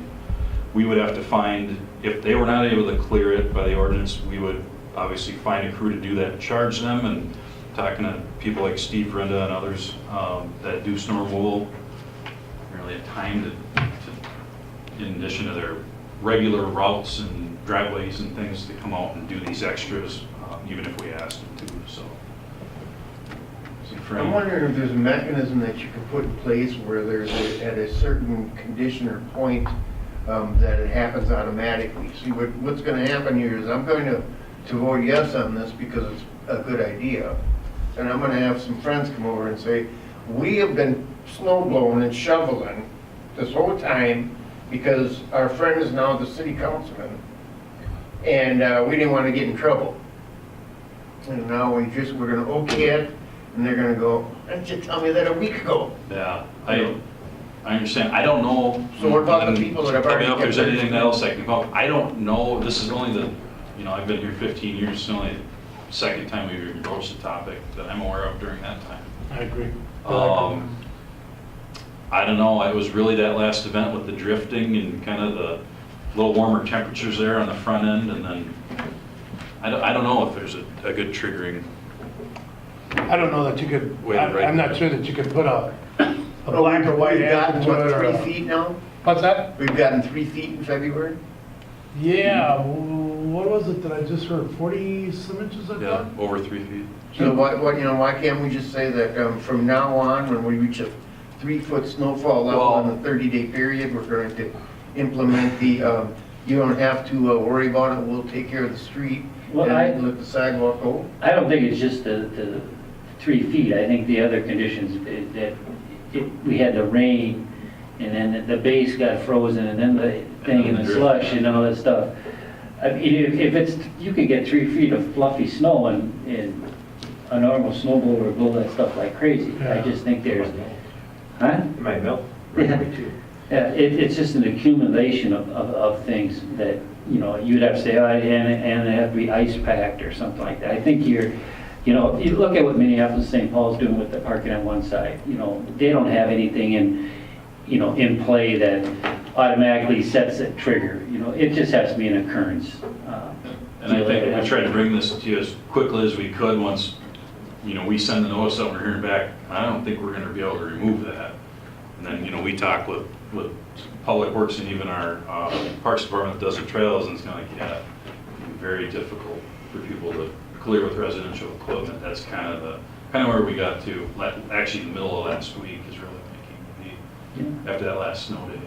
we would have to find, if they were not able to clear it by the ordinance, we would obviously find a crew to do that and charge them. And talking to people like Steve Renda and others that do snow removal, really have time to, in addition to their regular routes and driveways and things, to come out and do these extras, even if we asked them to. So I'm wondering if there's a mechanism that you can put in place where there's at a certain condition or point that it happens automatically. See, what's going to happen here is I'm going to vote yes on this because it's a good idea. And I'm going to have some friends come over and say, we have been snow blowing and shoveling this whole time because our friend is now the city councilman, and we didn't want to get in trouble. And now we're going to okay it, and they're going to go, why didn't you tell me that a week ago? Yeah, I understand. I don't know. So what about the people that have already? I don't know if there's anything else I can call. I don't know. This is only I've been here 15 years. It's only the second time we've broached the topic that I'm aware of during that time. I agree. I don't know, it was really that last event with the drifting and kind of the little warmer temperatures there on the front end, and then I don't know if there's a good triggering. I don't know that you could, Wait, right. I'm not sure that you could put a black or white We've gotten, anthem to what, it or 3 a... feet now? What's that? We've gotten 3 feet in February? Yeah, what was it that I just heard, 40 some inches, I Yeah, thought? over 3 feet. So why can't we just say that from now on, when we reach a 3-foot snowfall level Well- in a 30-day period, we're going to implement the, you don't have to worry about it, we'll take care of the street Well, and let the sidewalk go? I don't think it's just the 3 feet. I think the other conditions that we had the rain, and then the base got frozen, and then the thing and the slush and all that stuff. I mean, if it's, you could get 3 feet of fluffy snow and a normal snowblower would blow that stuff like crazy. I just think there's, huh? It might melt Yeah. right away too. Yeah, it's just an accumulation of things that, you know, you'd have to say, oh, and they have to be ice packed or something like that. I think you look at what Minneapolis, St. Paul's doing with the parking on one side. You know, they don't have anything in play that automatically sets a trigger. You know, it just has to be an occurrence. And I think we tried to bring this to you as quickly as we could once, we send the notice out, we're hearing back, I don't think we're gonna be able to remove that. And then, we talk with Public Works and even our Parks Department that does the trails, and it's kind of like, yeah, it'd be very difficult for people to clear with residential equipment. That's kind of where we got to, actually the middle of last week is really making the, after that last snow day.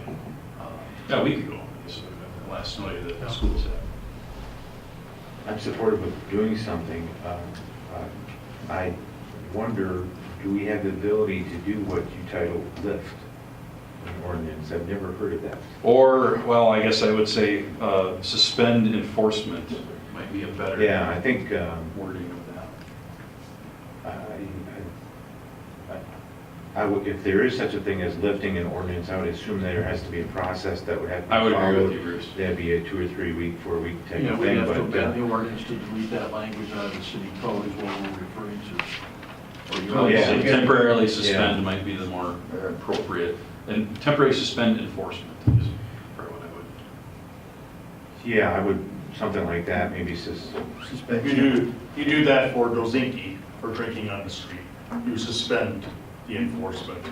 A week ago, I guess, the last snow day that the schools had. I'm supportive of doing something. I wonder, do we have the ability to do what you title lift in ordinance? I've never heard of that. Or, well, I guess I would say suspend enforcement might be a better Yeah, I think, wording of that. I would, if there is such a thing as lifting an ordinance, I would assume there has to be a process that would have to be I would agree with followed. you, Bruce. That'd be a 2 or 3 week, 4 week type Yeah, of we thing, have to but, amend the ordinance to delete that language out of the city code is what we're referring to. Or you Well, want to yeah. say temporarily suspend might be the more appropriate, and temporary suspend enforcement is probably what I would. yeah, I would, something like that, maybe Suspension. You do that for Dozinki, for drinking on the street. You suspend the enforcement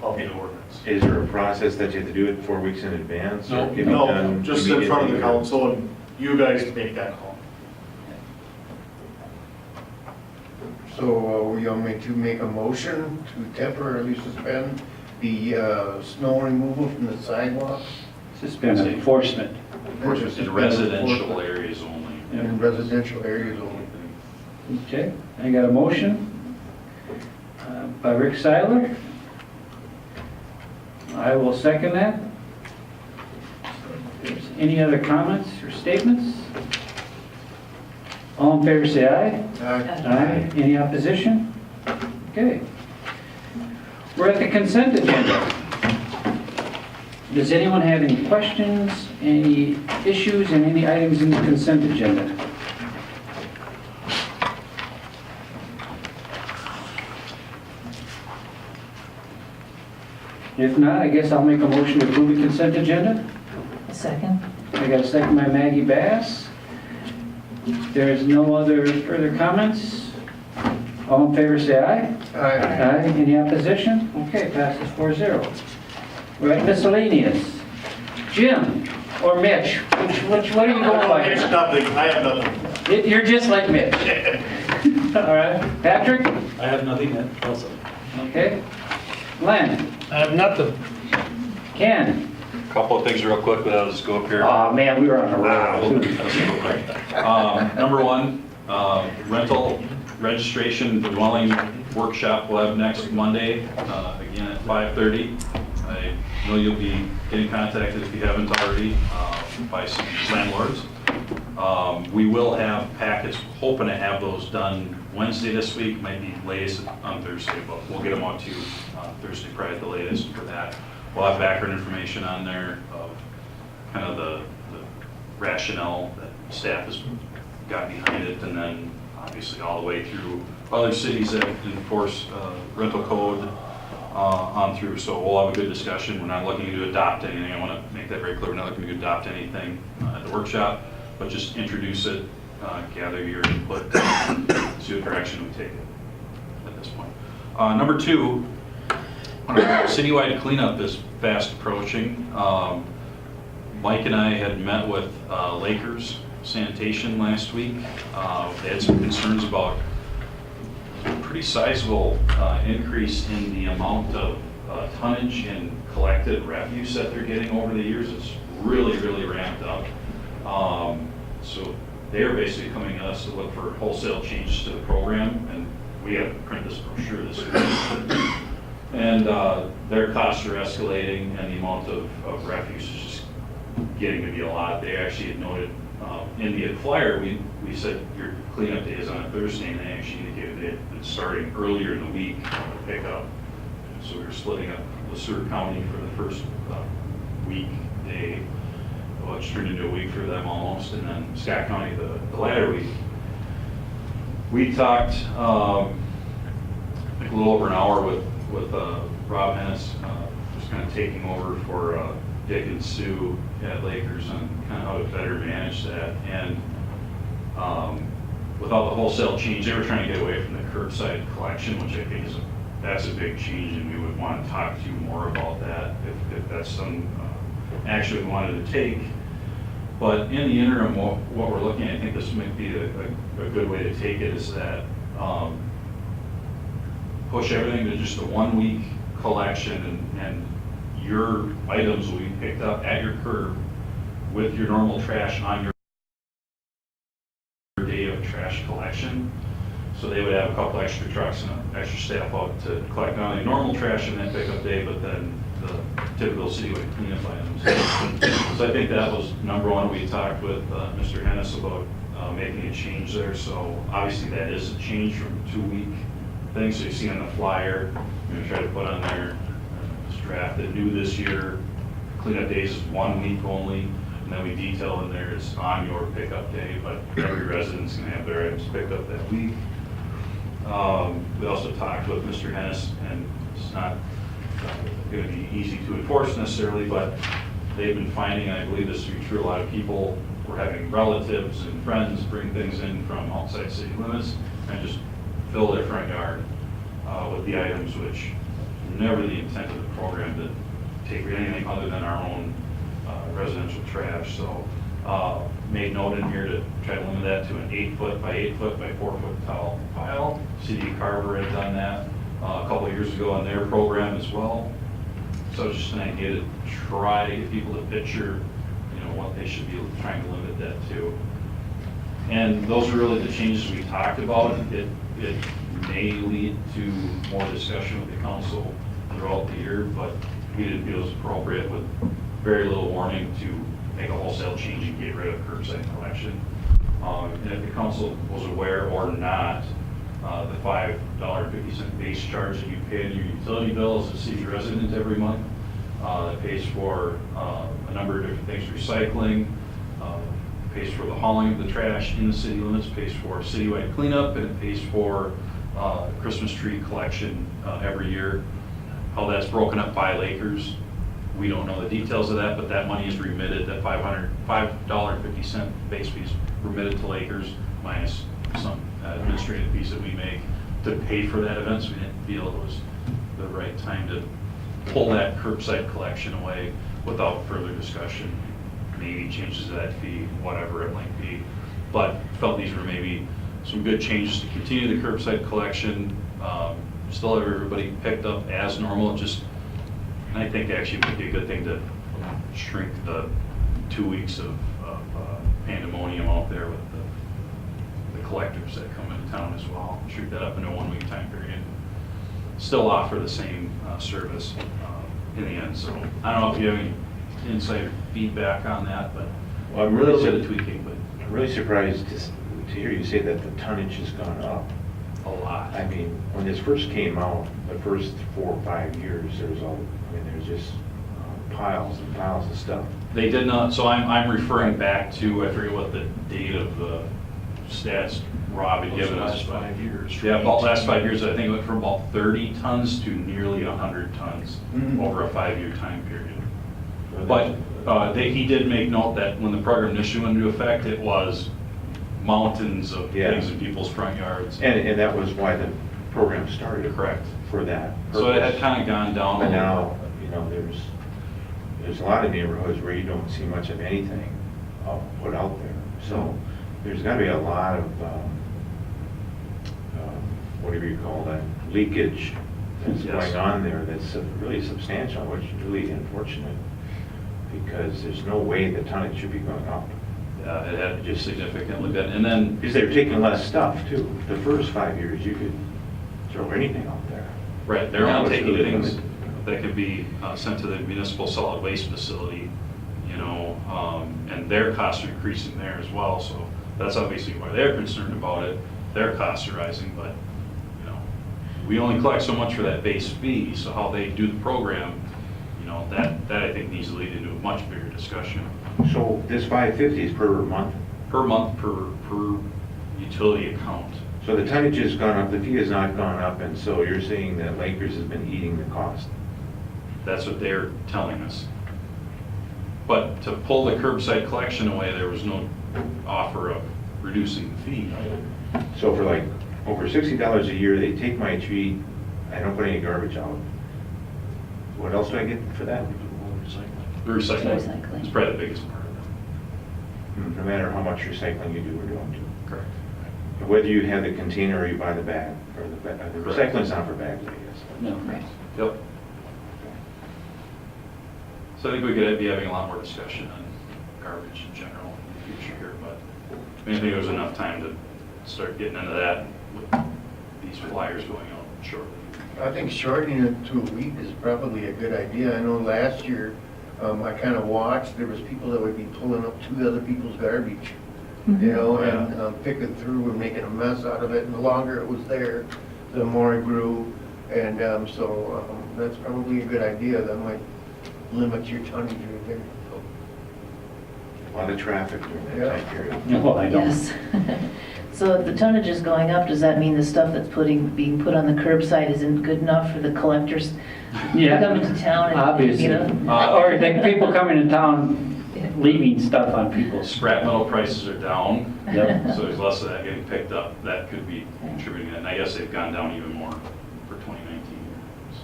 of the ordinance. Is there a process that you have to do it 4 weeks in advance? or No. can it be No, done just in front of the immediately, or- council, and you guys make that call. So you want me to make a motion to temporarily suspend the snow removal from the sidewalks? Suspend enforcement. In residential areas only. In residential areas only. Okay, I got a motion by Rick Seiler. I will second that. If there's any other comments or statements? All in favor, say aye. Aye. Any opposition? Okay. We're at the consent agenda. Does anyone have any questions, any issues, and any items in the consent agenda? If not, I guess I'll make a motion to approve the consent agenda. A second? I got a second by Maggie Bass. There is no other further comments. All in favor, say aye. Aye. Any opposition? Okay, passes 4-0. We're at miscellaneous. Jim or Mitch, what are you going by? It's nothing, I have nothing. You're just like Mitch. All right. Patrick? I have nothing else. Okay. Len? I have nothing. Ken? Couple of things real quick, but I'll just go up here. Oh, man, we were on a roll. Number one, rental registration dwelling workshop will have next Monday, again at 5:30. I know you'll be getting contacted if you haven't already by some landlords. We will have packets, hoping to have those done Wednesday this week, might be latest on Thursday, but we'll get them out to you Thursday, probably at the latest for that. We'll have background information on there of kind of the rationale that staff has got behind it, and then obviously all the way through other cities that enforce rental code, on through. So we'll have a good discussion. We're not looking to adopt anything. I want to make that very clear. We're not looking to adopt anything at the workshop, but just introduce it, gather your input, see what direction we take it at this point. Number 2, citywide cleanup is fast approaching. Mike and I had met with Lakers Sanitation last week. They had some concerns about a pretty sizable increase in the amount of tonnage and collected refuse that they're getting over the years. It's really, really ramped up. So they're basically coming to us to look for wholesale changes to the program, and we have to print this brochure this week. And their costs are escalating, and the amount of refuse is just getting to be a lot. They actually had noted in the flyer, we said your cleanup day is on a Thursday, and they actually indicated they had been starting earlier in the week on the pickup. So we were splitting up Lanesburg County for the first weekday, which turned into a week for them almost, and then Scott County the latter week. We talked I think a little over an hour with Rob Hennis, just kind of taking over for Dick and Sue at Lakers on kind of how to better manage that. And without the wholesale change, they were trying to get away from the curbside collection, which I think that's a big change, and we would want to talk to you more about that if that's some action we wanted to take. But in the interim, what we're looking at, I think this might be a good way to take it, is that push everything to just a 1-week collection, and your items will be picked up at your curb with your normal trash on your day of trash collection. So they would have a couple extra trucks and extra staff out to collect not only normal trash in that pickup day, but then the typical citywide cleanup items. So I think that was number 1. We talked with Mr. Hennis about making a change there. So obviously that is a change from 2-week thing. So you see on the flyer, I'm going to try to put on there this draft that new this year. Cleanup days is 1 week only, and then we detail in there it's on your pickup day, but every resident's going to have their items picked up that week. We also talked with Mr. Hennis, and it's not going to be easy to enforce necessarily, but they've been finding, and I believe this to be true, a lot of people were having relatives and friends bring things in from outside city limits and just fill their front yard with the items, which never the intent of the program to take anything other than our own residential trash. So made note in here to try to limit that to an 8-foot by 8-foot by 4-foot tall pile. City of Carver had done that a couple of years ago on their program as well. So it's just an idea to try to get people to picture, what they should be trying to limit that to. And those are really the changes we talked about. It may lead to more discussion with the council throughout the year, but we didn't feel it was appropriate with very little warning to make a wholesale change and get rid of curbside collection. And if the council was aware or not, the $5.50 base charge that you pay in your utility bill as a city resident every month, that pays for a number of different things, recycling, pays for the hauling of the trash in the city limits, pays for citywide cleanup, and it pays for Christmas tree collection every year. How that's broken up by Lakers, we don't know the details of that, but that money is remitted, that $5.50 base fee is remitted to Lakers minus some administrative fees that we make to pay for that event. So we didn't feel it was the right time to pull that curbside collection away without further discussion, maybe changes to that fee, whatever it might be. But felt these were maybe some good changes to continue the curbside collection, still have everybody picked up as normal, and I think actually it would be a good thing to shrink the 2 weeks of pandemonium out there with the collectors that come into town as well. Shrink that up into a 1-week time period. Still offer the same service in the end. So I don't know if you have any insight or feedback on that, but Well, I'm a little really bit of tweaking, but I'm really surprised to hear you say that the tonnage has gone up. a lot. I mean, when this first came out, the first 4 or 5 years, there's just piles and piles of stuff. They did not, so I'm referring back to, I forget what the date of the stats Rob had given us. Last 5 years. Yeah, about last 5 years, I think it went from about 30 tons to nearly 100 tons over a 5-year time period. But he did make note that when the program initially went into effect, it was mountains of Yeah. things in people's front yards. And that was why the program started. Correct. For that So it had purpose. kind of gone down a But little. now, there's a lot of neighborhoods where you don't see much of anything put out there. So there's got to be a lot of, whatever you call that, leakage that's Yes. going on there that's really substantial, which is really unfortunate, because there's no way the tonnage should be going up. It had just significantly been, and then, Because they're taking less stuff too. The first 5 years, you could throw anything out there. right, they're Now only it's taking really things limited. that could be sent to the municipal solid waste facility, and their costs are increasing there as well, so that's obviously why they're concerned about it. Their costs are rising, but, we only collect so much for that base fee, so how they do the program, that I think needs to lead into a much bigger discussion. So this 550 is per month? Per month, per utility account. So the tonnage has gone up, the fee has not gone up, and so you're saying that Lakers has been eating the cost? That's what they're telling us. But to pull the curbside collection away, there was no offer of reducing the fee. So for like over $60 a year, they take my tree, I don't put any garbage out. What else do I get for that? The recycling Recycling. is probably the biggest part of it. No matter how much recycling you do or don't do. Correct. Whether you have the container or you buy the bag, or the recycling's not for bags, I guess. No. Right. Yep. So I think we could be having a lot more discussion on garbage in general in the future here, but I think there's enough time to start getting into that with these flyers going out shortly. I think shortening it to a week is probably a good idea. I know last year, I kind of watched, there was people that would be pulling up 2 other people's garbage, and picking through and making a mess out of it. And the longer it was there, the more it grew. And so that's probably a good idea. That might limit your tonnage right there. A lot of traffic during that time period. No, I don't. Yes. So if the tonnage is going up, does that mean the stuff that's being put on the curbside isn't good enough for the collectors to Yeah, come into town and, obviously. Or the people coming to town leaving stuff on people. Scrap metal prices are down, Yep. so there's less of that getting picked up. That could be contributing to that. And I guess they've gone down even more for 2019. So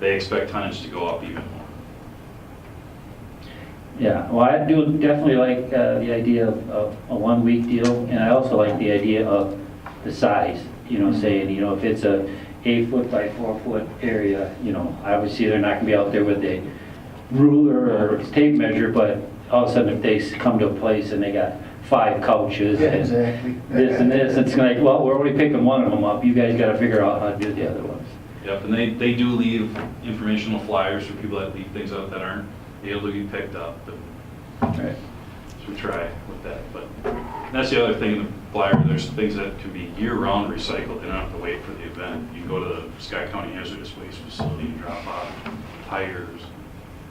they expect tonnage to go up even more. Yeah, well, I do definitely like the idea of a 1-week deal, and I also like the idea of the size, saying, if it's a 8-foot by 4-foot area, obviously they're not gonna be out there with a ruler or tape measure, but all of a sudden if they come to a place and they got 5 couches Yeah, and exactly. this and this, it's like, well, we're only picking one of them up, you guys gotta figure out how to do the other ones. Yep, and they do leave informational flyers for people that leave things out that aren't able to be picked up. Right. So we try with that, but that's the other thing in the flyer, there's things that can be year-round recycled, they don't have to wait for the event. You can go to the Scott County Hazardous Waste Facility and drop off tires,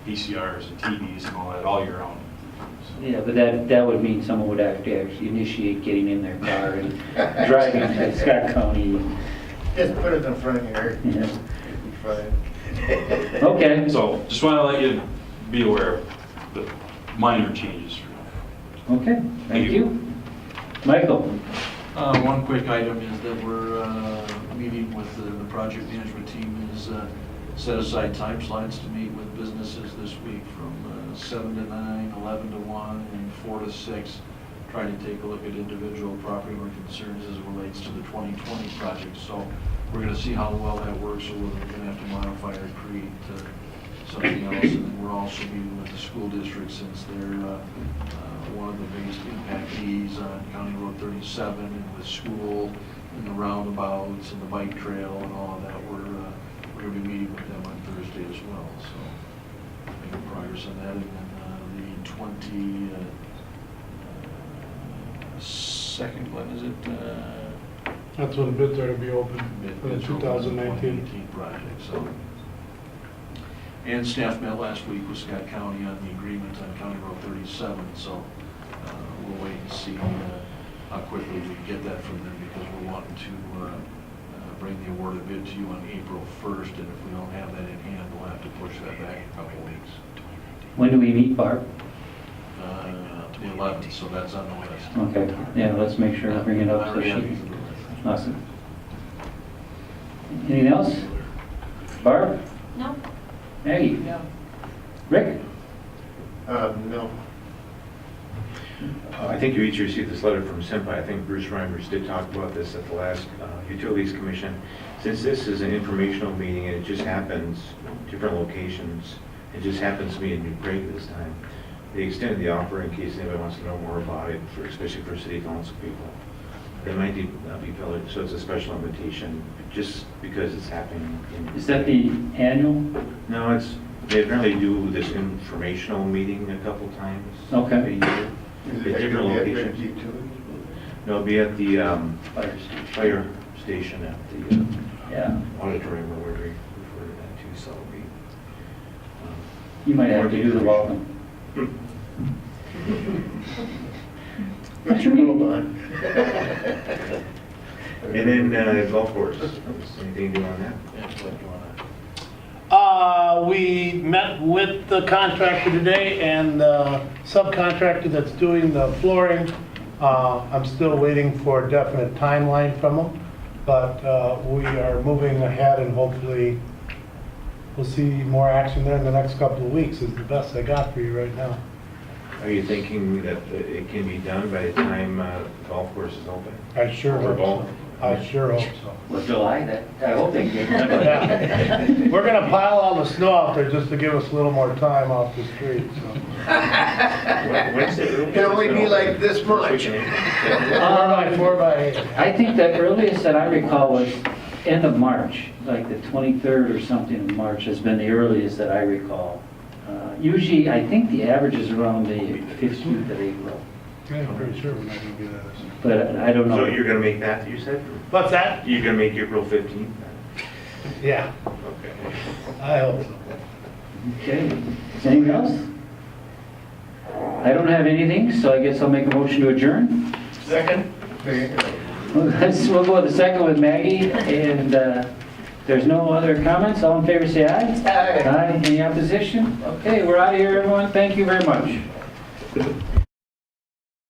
PCRs and TVs and all that all year round. So, Yeah, but that would mean someone would have to actually initiate getting in their car and driving to Scott County. Just put it in the front yard. Yeah. It'd be fine. Okay, So just want to let you be aware of the minor changes. okay, thank you. Michael? One quick item is that we're meeting with the project management team is set aside time slots to meet with businesses this week from 7 to 9, 11 to 1, and 4 to 6. Trying to take a look at individual property owner concerns as it relates to the 2020 project. So we're going to see how well that works, or whether we're going to have to modify or create something else. And then we're also meeting with the school district, since they're one of the biggest impactees on County Road 37, and with school and the roundabouts and the bike trail and all of that. We're going to be meeting with them on Thursday as well. So making progress on that. And then the 22nd, when is it? That's when bids are to be open for the Bids are open 2019. project. So. And staff met last week with Scott County on the agreement on County Road 37, so we'll wait and see how quickly we get that from them, because we're wanting to bring the awarded bid to you on April 1st, and if we don't have that in hand, we'll have to push that back a couple weeks. When do we meet, Barb? The 11th, so that's on the list. Okay, yeah, let's make sure we bring it up so Already she, added to the list. awesome. Anything else? Barb? No? Maggie? No. Rick? No. I think you each received this letter from SIMPA. I think Bruce Reimers did talk about this at the last Utilities Commission. Since this is an informational meeting and it just happens, different locations, it just happens to be in New Prague this time, they extended the offer in case anybody wants to know more about it, especially for city council people. They might be filled, so it's a special invitation, just because it's happening in. Is that the annual? No, they apparently do this informational meeting a couple times. Okay. A year. Is At it different gonna be at locations. utilities? No, it'll be at the Fire station. fire station at the Yeah, auditorium where we refer to that too, so it'll be. you might have to do the welcome. What's your hold on? And then golf course, anything new on that? Yeah, so if you wanna- We met with the contractor today and the subcontractor that's doing the flooring. I'm still waiting for a definite timeline from them, but we are moving ahead and hopefully we'll see more action there in the next couple of weeks is the best I got for you right now. Are you thinking that it can be done by the time golf course is open? I sure hope so. I sure hope so. Well, July, I hope they get it. Yeah. We're gonna pile all the snow out there just to give us a little more time off the street, so. When's it? It can only be like this much. 4x8. I think the earliest that I recall was end of March, like the 23rd or something of March has been the earliest that I recall. Usually, I think the average is around the 15th of April, Yeah, I'm pretty sure we're not gonna be that. but I don't know. So you're gonna make that, you said? What's that? You're gonna make April 15th? Yeah, Okay. I hope so. Okay, is anything else? I don't have anything, so I guess I'll make a motion to adjourn. Second? We'll go with the second with Maggie, and there's no other comments. All in favor, say aye. Aye. Aye. Any opposition? Okay, we're out of here, everyone. Thank you very much.